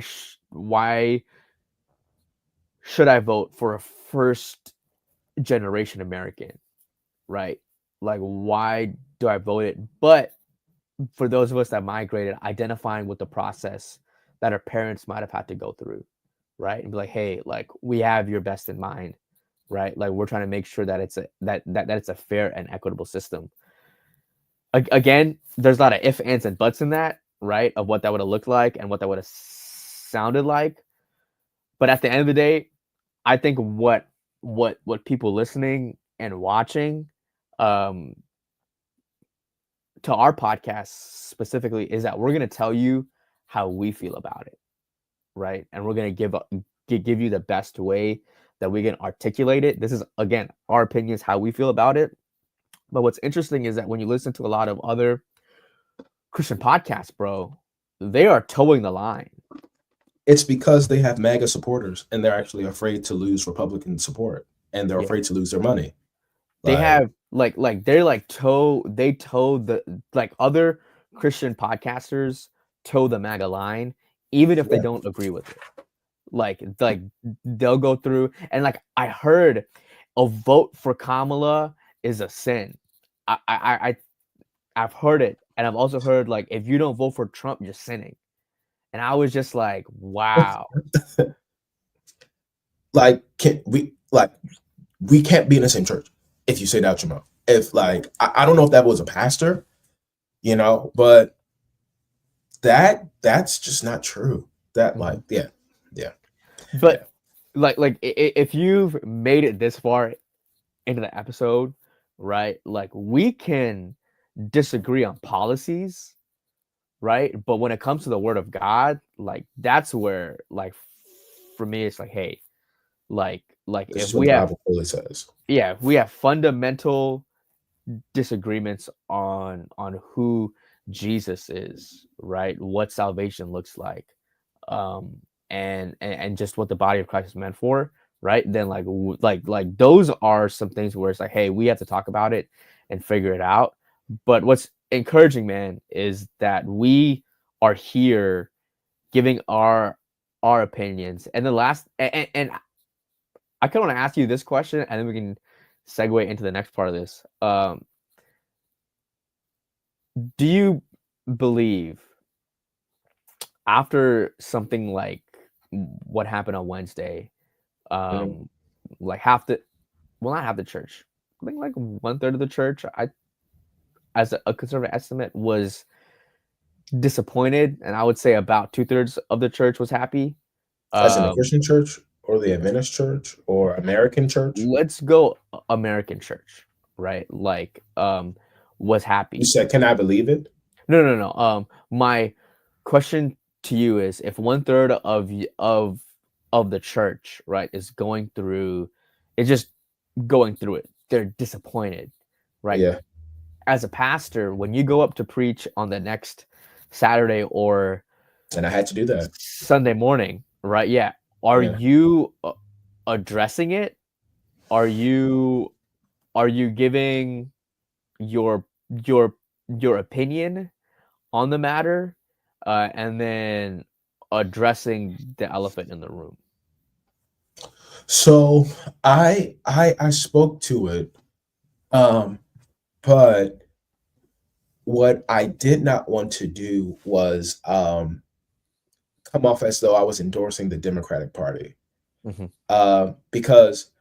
should I vote for a first generation American, right? Like, why do I vote it? But for those of us that migrated, identifying with the process that our parents might have had to go through, right? And be like, hey, like we have your best in mind, right? Like we're trying to make sure that it's a fair and equitable system. Again, there's a lot of ifs, ands, and buts in that, right? Of what that would have looked like and what that would have sounded like. But at the end of the day, I think what people listening and watching to our podcast specifically is that we're going to tell you how we feel about it, right? And we're going to give you the best way that we can articulate it. This is, again, our opinions, how we feel about it. But what's interesting is that when you listen to a lot of other Christian podcasts, bro, they are towing the line. It's because they have MAGA supporters and they're actually afraid to lose Republican support and they're afraid to lose their money. They have they tow the like other Christian podcasters tow the MAGA line, even if they don't agree with it. Like they'll go through and like I heard a vote for Kamala is a sin. I've heard it, and I've also heard like if you don't vote for Trump, you're sinning. And I was just like, wow. Like, we can't be in the same church if you say that out your mouth. If like I don't know if that was a pastor, you know, but that's just not true. That like, yeah. But like if you've made it this far into the episode, right? Like we can disagree on policies, right? But when it comes to the word of God, like that's where like for me it's like, hey, like this if we have Bible says. Yeah, if we have fundamental disagreements on who Jesus is, right? What salvation looks like, and just what the body of Christ is meant for, right? Then like those are some things where it's like, hey, we have to talk about it and figure it out. But what's encouraging, man, is that we are here giving our opinions. And the last and I kind of want to ask you this question, and then we can segue into the next part of this. Do you believe after something like what happened on Wednesday, like not half the church, I think like 1/3 of the church, as a conservative estimate, was disappointed, and I would say about 2/3 of the church was happy. As in the Christian church or the Adventist church or American church? Let's go American church, right? Like, was happy. You said, can I believe it? No. My question to you is, if 1/3 of the church, right, is just going through it, they're disappointed, right? Yeah. As a pastor, when you go up to preach on the next Saturday or and I had to do that Sunday morning, right? Yeah. Are you addressing it? Are you giving your opinion on the matter, and then addressing the elephant in the room? So I spoke to it, but what I did not want to do was come off as though I was endorsing the Democratic Party, because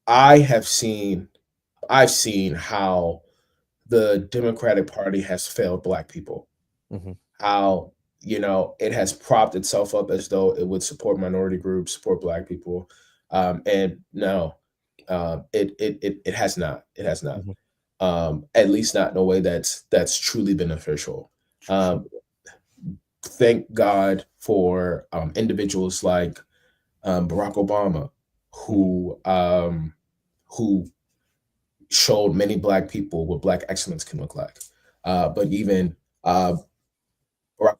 I've seen how the Democratic Party has failed Black people. How, you know, it has propped itself up as though it would support minority groups, support Black people, and no, it has not. It has not. At least not in a way that's truly beneficial. Thank God for individuals like Barack Obama, who showed many Black people what Black excellence can look like. But even Barack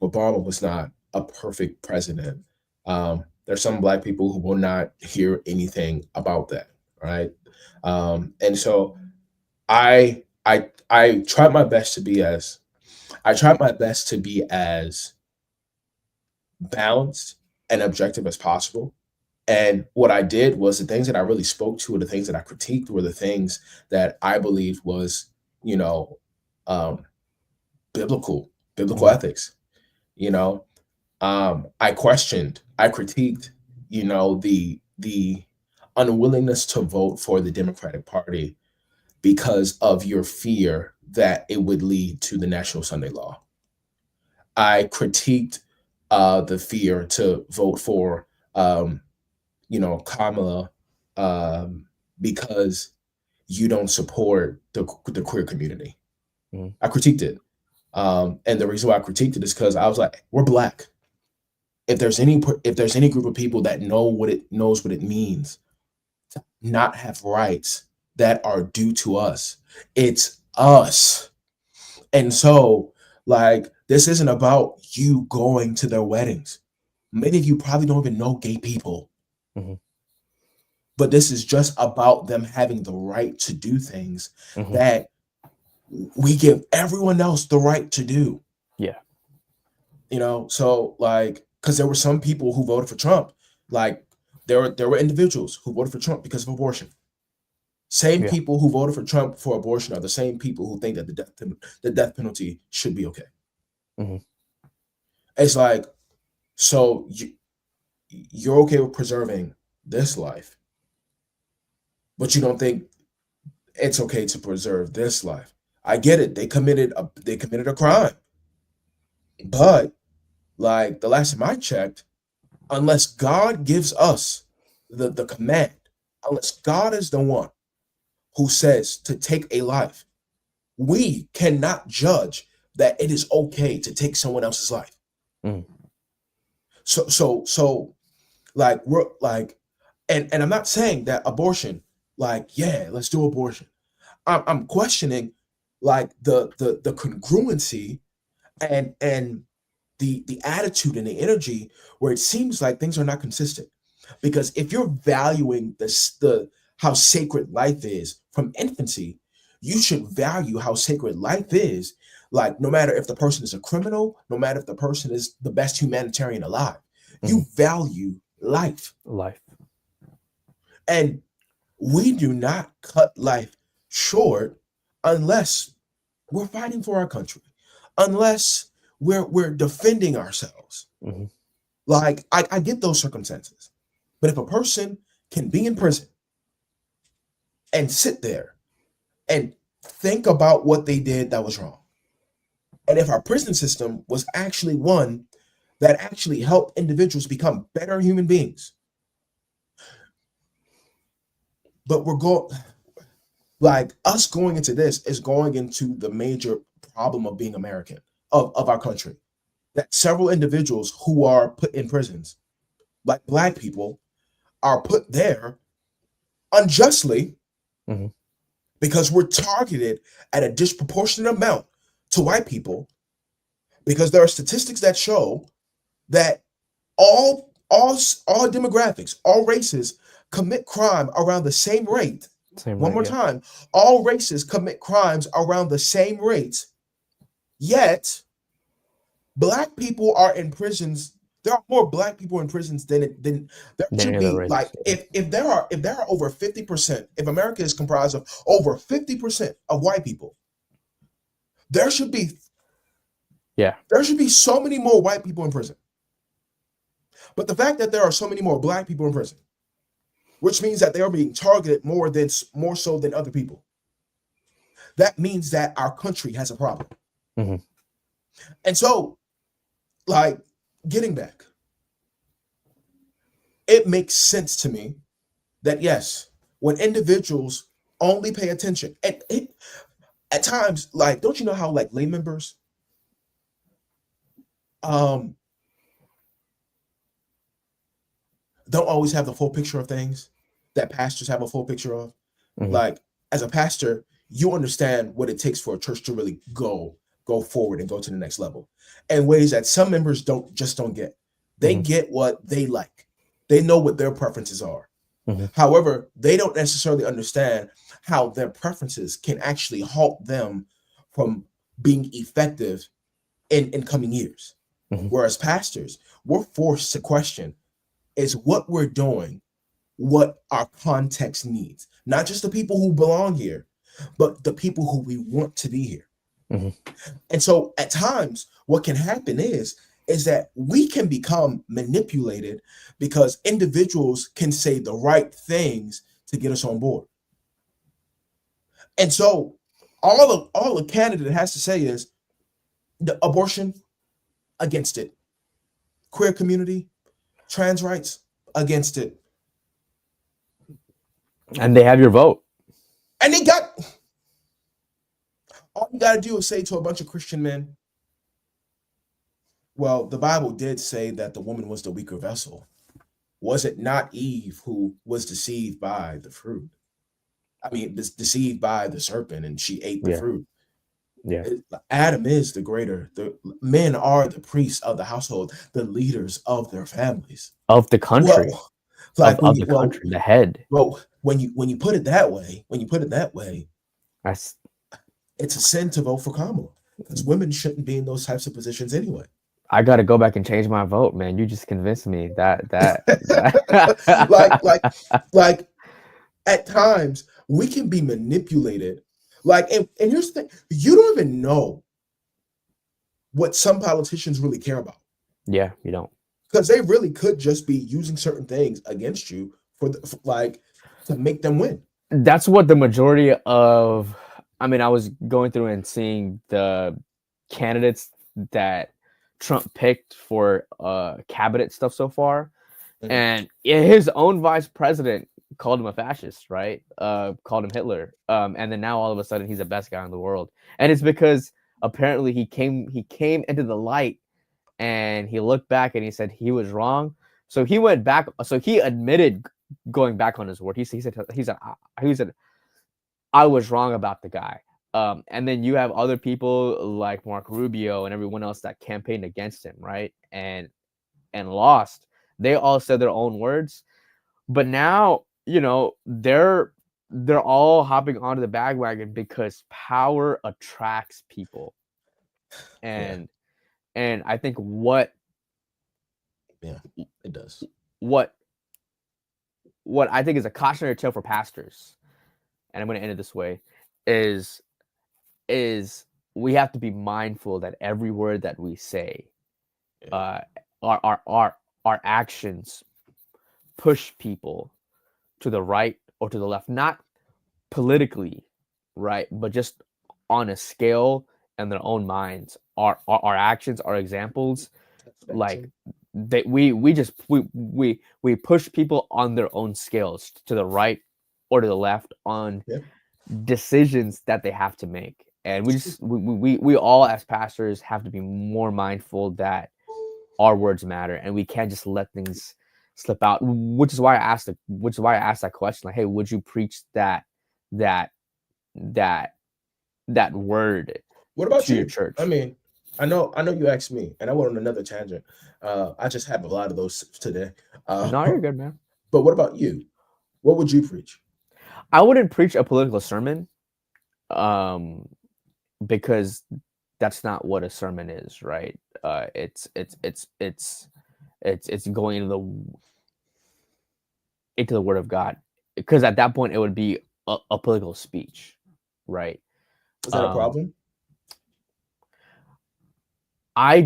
Obama was not a perfect president. There's some Black people who will not hear anything about that, right? And so I tried my best to be as balanced and objective as possible. And what I did was the things that I really spoke to, or the things that I critiqued, were the things that I believed was, you know, biblical biblical ethics. You know, I critiqued, the unwillingness to vote for the Democratic Party because of your fear that it would lead to the National Sunday Law. I critiqued the fear to vote for, Kamala, because you don't support the queer community. Mhm. I critiqued it. And the reason why I critiqued it is because I was like, we're Black. If there's any group of people that knows what it means to not have rights that are due to us, it's us. And so, like, this isn't about you going to their weddings. Many of you probably don't even know gay people. Mhm. But this is just about them having the right to do things Mhm. that we give everyone else the right to do. Yeah. So like, because there were some people who voted for Trump, like there were individuals who voted for Trump because of abortion. Same Yeah. people who voted for Trump for abortion are the same people who think that the death penalty should be okay. Mhm. It's like, so you're okay with preserving this life, but you don't think it's okay to preserve this life. I get it. They committed a crime. But like the last time I checked, unless God gives us the command, unless God is the one who says to take a life, we cannot judge that it is okay to take someone else's life. Mm. So like we're like, and I'm not saying that abortion, like, yeah, let's do abortion. I'm questioning like the congruency and the attitude and the energy where it seems like things are not consistent. Because if you're valuing how sacred life is from infancy, you should value how sacred life is, like no matter if the person is a criminal, no matter if the person is the best humanitarian alive, you value life. And we do not cut life short unless we're fighting for our country, unless we're defending ourselves. Mhm. Like I get those circumstances, but if a person can be in prison and sit there and think about what they did that was wrong, and if our prison system was actually one that actually helped individuals become better human beings, but like us going into this is going into the major problem of being American, of our country, that several individuals who are put in prisons, like Black people, are put there unjustly Mhm. because we're targeted at a disproportionate amount to white people, because there are statistics that show that all demographics, all races commit crime around the same rate. One more time, all races commit crimes around the same rates, yet Black people are in prisons. There are more Black people in prisons than there Than should any other be. race, Like yeah. if there are over 50%, if America is comprised of over 50% of white people, there should be so many more white people in prison. But the fact that there are so many more Black people in prison, which means that they are being targeted more so than other people, that means that our country has a problem. Mhm. And so, like, getting back, it makes sense to me that yes, when individuals only pay attention, and at times, like, don't you know how like lay members don't always have the full picture of things that pastors have a full picture of? Mhm. Like, as a pastor, you understand what it takes for a church to really go forward and go to the next level in ways that some members don't get. They Mhm. get what they like. They know what their preferences are. Mhm. However, they don't necessarily understand how their preferences can actually halt them from being effective in coming years. Mhm. Whereas pastors, we're forced to question, is what we're doing what our context needs? Not just the people who belong here, but the people who we want to be here. Mhm. And so at times, what can happen is that we can become manipulated because individuals can say the right things to get us on board. And so all the candidate has to say is the abortion against it, queer community, trans rights against it. And they have your vote. And they got all you got to do is say to a bunch of Christian men, well, the Bible did say that the woman was the weaker vessel. Was it not Eve who was deceived by the fruit? I mean, deceived by the serpent, and she ate the Yeah. fruit. Yeah. Adam is the greater. The men are the priests of the household, the leaders of their families. Of the country. Well, like of the country, the head. Well, when you put it that way, That's it's a sin to vote for Kamala because women shouldn't be in those types of positions anyway. I got to go back and change my vote, man. You just convinced me that like at times we can be manipulated. Like, and here's the thing: you don't even know what some politicians really care about. Yeah, you don't, because they really could just be using certain things against you for to make them win. That's what the majority of. I mean, I was going through and seeing the candidates that Trump picked for cabinet stuff so far, and his own vice president called him a fascist, right? Called him Hitler, and then now all of a sudden he's the best guy in the world, and it's because apparently he came into the light, and he looked back and he said he was wrong, so he went back. So he admitted going back on his word. He said I was wrong about the guy. And then you have other people like Marco Rubio and everyone else that campaigned against him, right? And lost. They all said their own words, but now they're all hopping onto the bandwagon because power attracts people, and I think it does. What I think is a cautionary tale for pastors, and I'm going to end it this way, is we have to be mindful that every word that we say, our actions push people to the right or to the left, not politically, right, but just on a scale in their own minds. Our actions, our examples, like we push people on their own scales to the right or to the left on decisions that they have to make. And we all as pastors have to be more mindful that our words matter, and we can't just let things slip out. Which is why I asked that question, like, hey, would you preach that word? What about to you? Your church? I mean, I know you asked me, and I went on another tangent. I just have a lot of those today. No, you're good, man. But what about you? What would you preach? I wouldn't preach a political sermon, because that's not what a sermon is, right? It's going into the Word of God, because at that point it would be a political speech, right? Is that a problem? Right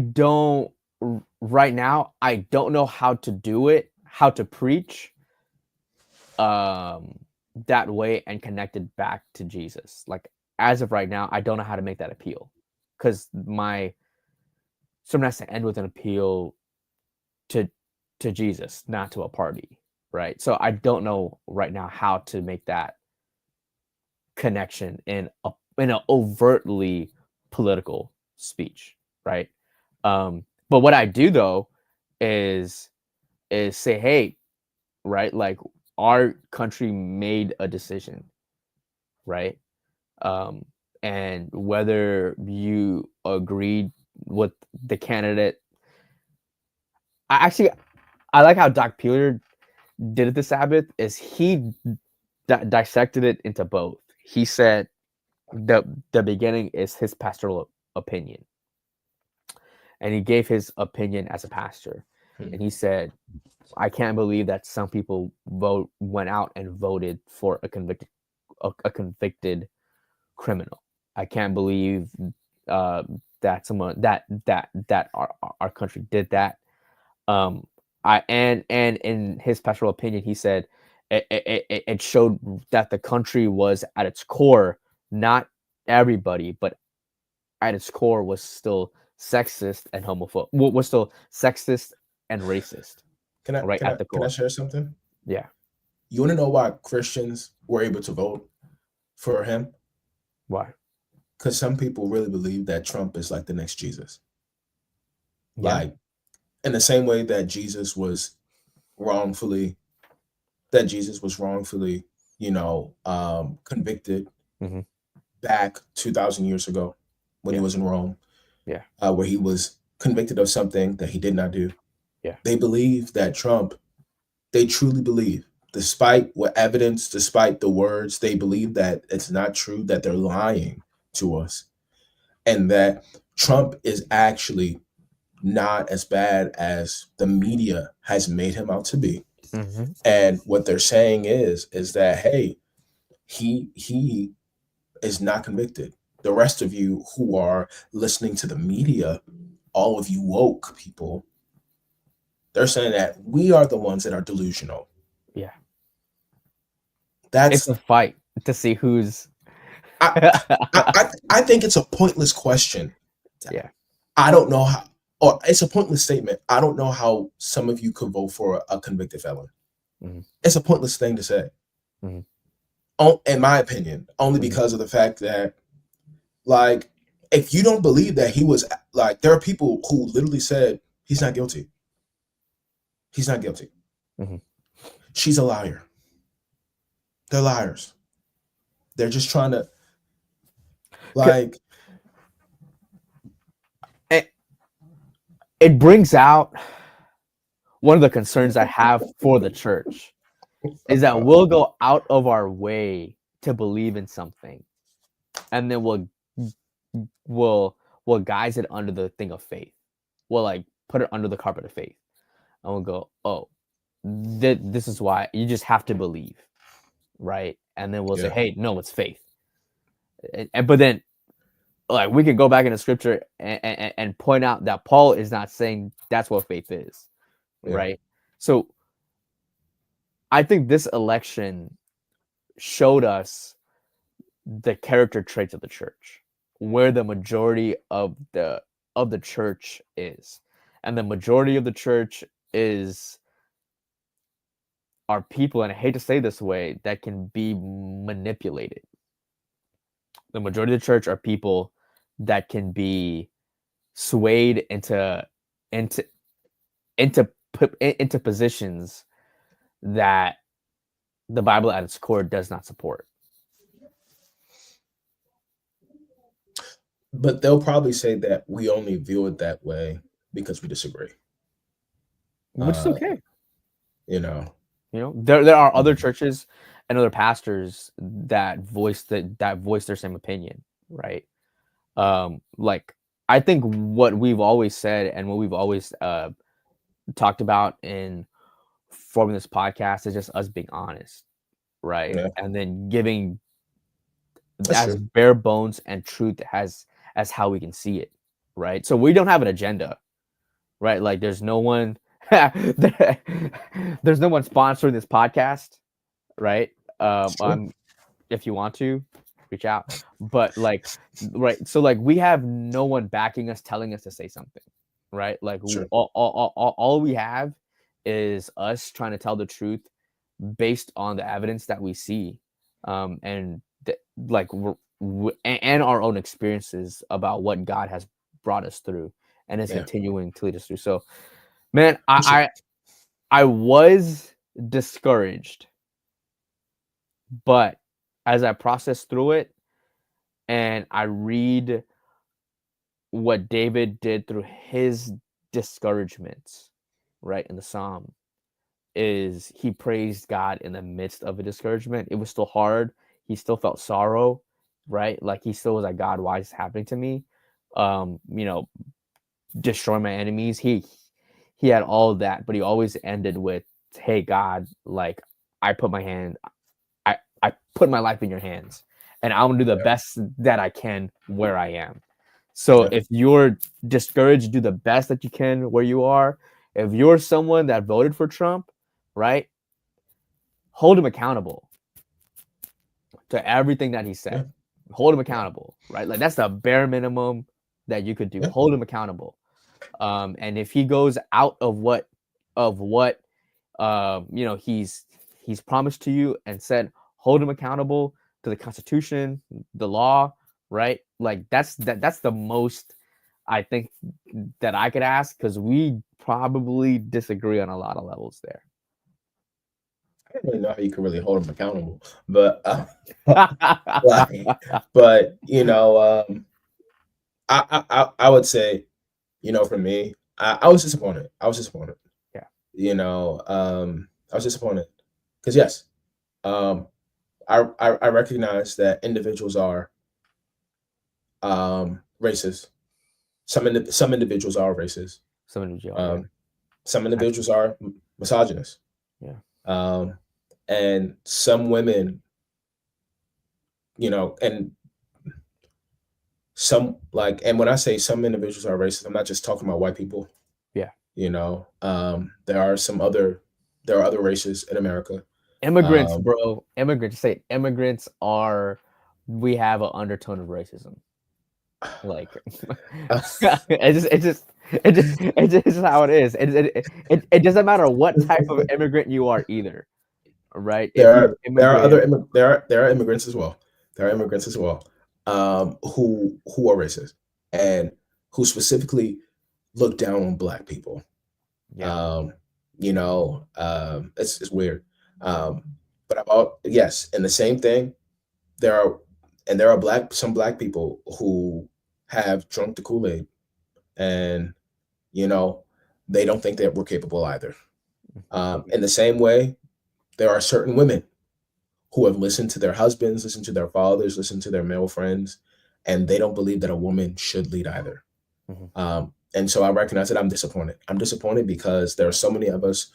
now, I don't know how to do it, how to preach that way and connect it back to Jesus. Like, as of right now, I don't know how to make that appeal, because my sermon has to end with an appeal to Jesus, not to a party, right? So I don't know right now how to make that connection in an overtly political speech, right? But what I do though is say, hey, right, like, our country made a decision, right? And whether you agreed with the candidate, I like how Doc Peeler did it this Sabbath, is he dissected it into both. He said the beginning is his pastoral opinion, and he gave his opinion as a pastor. And he said, I can't believe that some people went out and voted for a convicted criminal. I can't believe that someone that our country did that. I and in his special opinion, he said it showed that the country was at its core, not everybody, but at its core was still sexist and homophobic. Was still sexist and racist, right at the Can I core. share something? Yeah. You want to know why Christians were able to vote for him? Why? Because some people really believe that Trump is like the next Jesus. Yeah. Like in the same way that Jesus was wrongfully, convicted Mhm. back 2,000 years ago when he Yeah. was in Rome, Yeah. where he was convicted of something that he did not do. Yeah. They believe that Trump, they truly believe, despite what evidence, despite the words, they believe that it's not true, that they're lying to us, and that Trump is actually not as bad as the media has made him out to be. Mhm. And what they're saying is that, hey, he is not convicted. The rest of you who are listening to the media, all of you woke people, they're saying that we are the ones that are delusional. Yeah. It's That's a fight to see who's. I think it's a pointless question. Yeah. I don't know how, or it's a pointless statement. I don't know how some of you could vote for a convicted felon. Mhm. It's a pointless thing to say. Mhm. In my opinion, only Mhm. because of the fact that, like, if you don't believe that he was, like, there are people who literally said he's not guilty. He's not guilty. Mhm. She's a liar. They're liars. They're just trying to, like, It brings out one of the concerns I have for the church is that we'll go out of our way to believe in something, and then we'll guise it under the thing of faith. We'll like put it under the carpet of faith, and we'll go, oh, this is why you just have to believe, right? And then we'll say, yeah, hey, no, it's faith. But then like we can go back into scripture and point out that Paul is not saying that's what faith is, yeah. right? So I think this election showed us the character traits of the church, where the majority of the church is, and the majority of the church is are people, and I hate to say this way, that can be manipulated. The majority of the church are people that can be swayed into into positions that the Bible at its core does not support. But they'll probably say that we only view it that way because we disagree. Which is Uh, okay. you know, There are other churches and other pastors that voice their same opinion, right? Like I think what we've always said and what we've always talked about in forming this podcast is just us being honest, right? yeah, And then giving that's as true. bare bones and truth as how we can see it, right? So we don't have an agenda, right? Like there's no one there's no one sponsoring this podcast, right? It's true. If you want to reach out, but like right, so like we have no one backing us telling us to say something, right? Like True. all we have is us trying to tell the truth based on the evidence that we see, and like and our own experiences about what God has brought us through and is Yeah. continuing to lead us through. So man, For sure. I was discouraged, but as I process through it and I read what David did through his discouragements, right, in the Psalm, is he praised God in the midst of a discouragement. It was still hard. He still felt sorrow, right? Like he still was like, God, why is this happening to me? Destroy my enemies. He had all of that, but he always ended with, hey God, like I put my life in your hands, and I'm gonna do the Yeah. best that I can where I am. So Yeah. if you're discouraged, do the best that you can where you are. If you're someone that voted for Trump, right, hold him accountable to everything that he said. Yeah. Hold him accountable, right? Like that's the bare minimum that you could do. Yeah. Hold him accountable. And if he goes out of what you know he's promised to you and said, hold him accountable to the Constitution, the law, right? Like that's the most I think that I could ask, because we probably disagree on a lot of levels there. I don't really know how you can really hold them accountable, but but you know, I would say, you know, for me, I was disappointed. I was disappointed. Yeah. You know, I was disappointed because yes, I recognize that individuals are racist. Some individuals are racist. Some of you, Some individuals are misogynist. yeah. And some women, you know, and some like, and when I say some individuals are racist, I'm not just talking about white people. Yeah. You know, there are other races in America. Immigrants, bro. Immigrants. We have an undertone of racism. Like it's just how it is. It doesn't matter what type of immigrant you are either, right? There are immigrants as well. There are immigrants as well, who are racist and who specifically look down on Black people. Yeah. You know, it's weird. But about yes, and the same thing. There are some Black people who have drunk the Kool-Aid, and you know they don't think that we're capable either. In the same way, there are certain women who have listened to their husbands, listened to their fathers, listened to their male friends, and they don't believe that a woman should lead either. And so I recognize that I'm disappointed. I'm disappointed because there are so many of us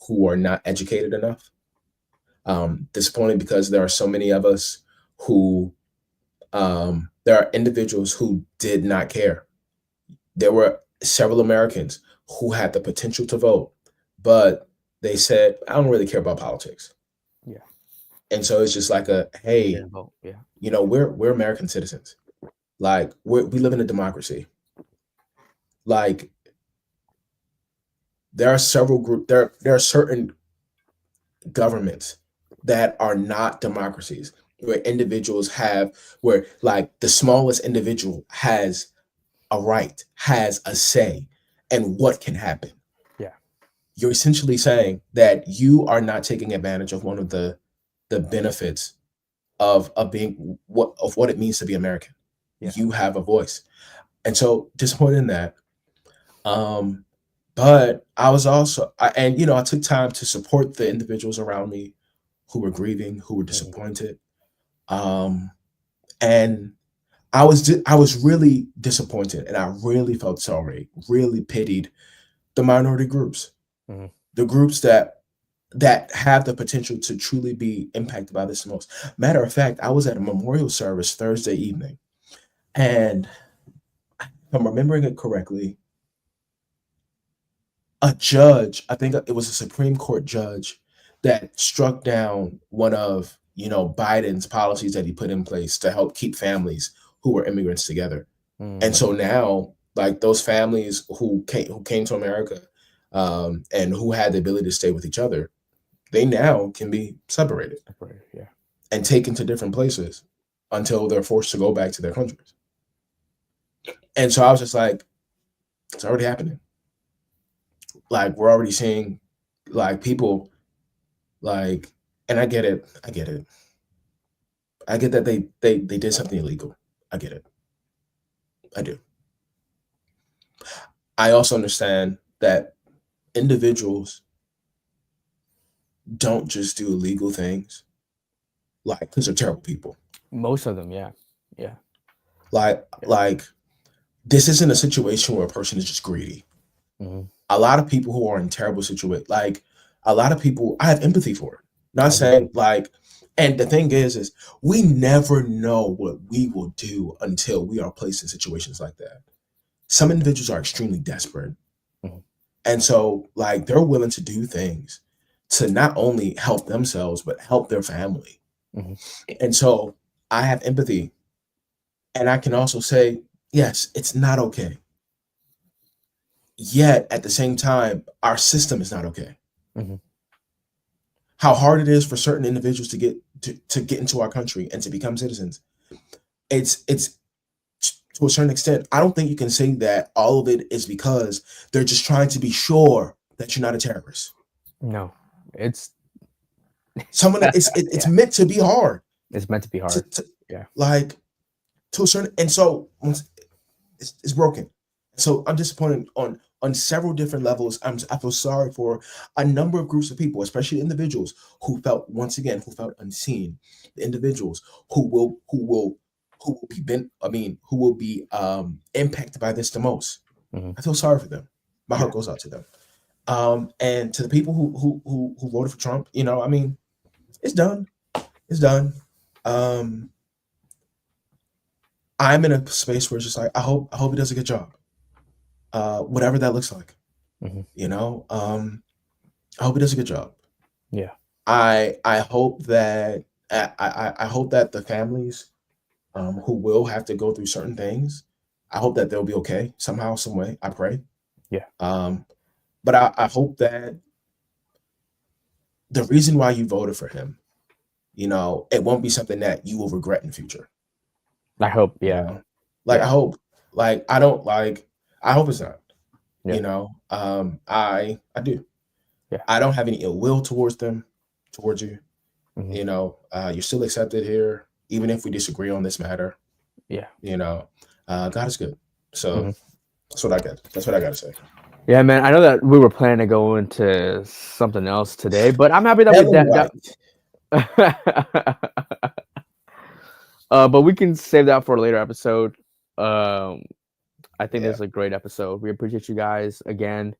who are not educated enough. Disappointed because there are so many of us who there are individuals who did not care. There were several Americans who had the potential to vote, but they said, I don't really care about politics. Yeah. And so it's just like hey, Yeah. you know, we're American citizens. Like we live in a democracy. Like there are there are certain governments that are not democracies where individuals where like the smallest individual has a right, has a say, and what can happen. Yeah. You're essentially saying that you are not taking advantage of one of the benefits of being what it means to be American. Yeah. You have a voice. And so disappointed in that. But I was also I took time to support the individuals around me who were grieving, who were disappointed. And I was really disappointed, and I really felt sorry, really pitied the minority groups, the groups that have the potential to truly be impacted by this most. Matter of fact, I was at a memorial service Thursday evening, and if I'm remembering it correctly, a judge, I think it was a Supreme Court judge, that struck down one of Biden's policies that he put in place to help keep families who were immigrants together. And so now, like those families who came to America, and who had the ability to stay with each other, they now can be separated, yeah, and taken to different places until they're forced to go back to their countries. And so I was just like, it's already happening. Like we're already seeing like people like, and I get it. I get that they did something illegal. I get it. I do. I also understand that individuals don't just do illegal things like because they're terrible people. Most of them, yeah. Like this isn't a situation where a person is just greedy. A lot of people who are in terrible situations, like a lot of people, I have empathy for it. Not saying like And the thing is we never know what we will do until we are placed in situations like that. Some individuals are extremely desperate. Mhm. And so, like, they're willing to do things to not only help themselves, but help their family. Mhm. And so I have empathy. And I can also say, yes, it's not okay. Yet at the same time, our system is not okay. Mhm. How hard it is for certain individuals to get into our country and to become citizens. It's to a certain extent. I don't think you can say that all of it is because they're just trying to be sure that you're not a terrorist. No, it's It's meant to be hard. it's meant to be hard. Yeah. Like, to a certain, and so it's broken. So I'm disappointed on several different levels. I feel sorry for a number of groups of people, especially individuals who felt unseen. The individuals who will be impacted by this the most. Mhm. I feel sorry for them. My Yeah. heart goes out to them. And to the people who voted for Trump, I mean, it's done. It's done. I'm in a space where it's just like I hope he does a good job. Whatever that looks like. Mhm. I hope he does a good job. Yeah. I hope that I hope that the families who will have to go through certain things, I hope that they'll be okay somehow, some way. I pray. Yeah. But I hope that the reason why you voted for him, it won't be something that you will regret in the future. I hope. you Yeah. know? Like, Yeah. I hope. Like, I hope it's not. Yeah. I do. Yeah. I don't have any ill will towards you. Mhm. You're still accepted here, even if we disagree on this matter. Yeah. God is good. So Mhm. that's what I got. That's what I got to say. Yeah, man. I know that we were planning to go into something else today, but I'm happy that we Ellen White. but we can save that for a later episode. I think Yeah. this is a great episode. We appreciate you guys again.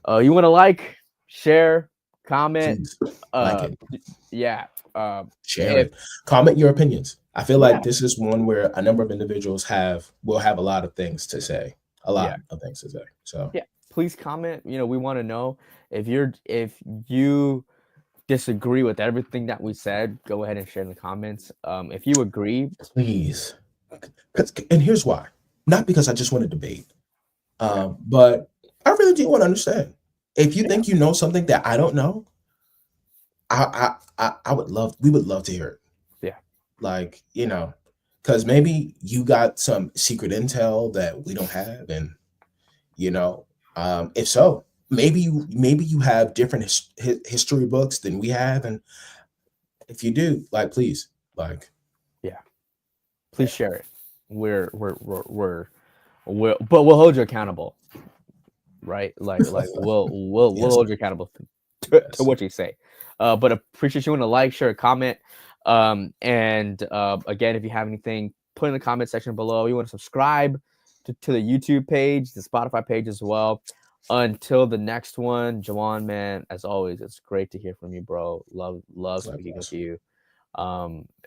You want to share, comment, Please like it, yeah. share If it, comment your opinions. I feel Yeah. like this is one where a number of individuals will have a lot of things to say. So Yeah, please comment. We want to know if you disagree with everything that we said. Go ahead and share in the comments. If you agree, please. And here's why. Not because I just want to debate, but I really do want to understand. If you think you know something that I don't know, we would love to hear it. Yeah. Like, because maybe you got some secret intel that we don't have, and if so, maybe you have different history books than we have, and if you do, please, please share it. But we'll hold you accountable, right? Like we'll Yes, hold you accountable to yes. what you say. But appreciate you want to share, comment, and again, if you have anything, put in the comment section below. You want to subscribe to the YouTube page, the Spotify page as well. Until the next one, Jawan, man, as always, it's great to hear from you, bro. Love speaking with you.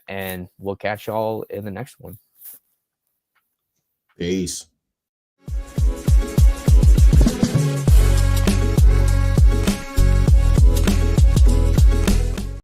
And we'll catch y'all in the next one. Peace.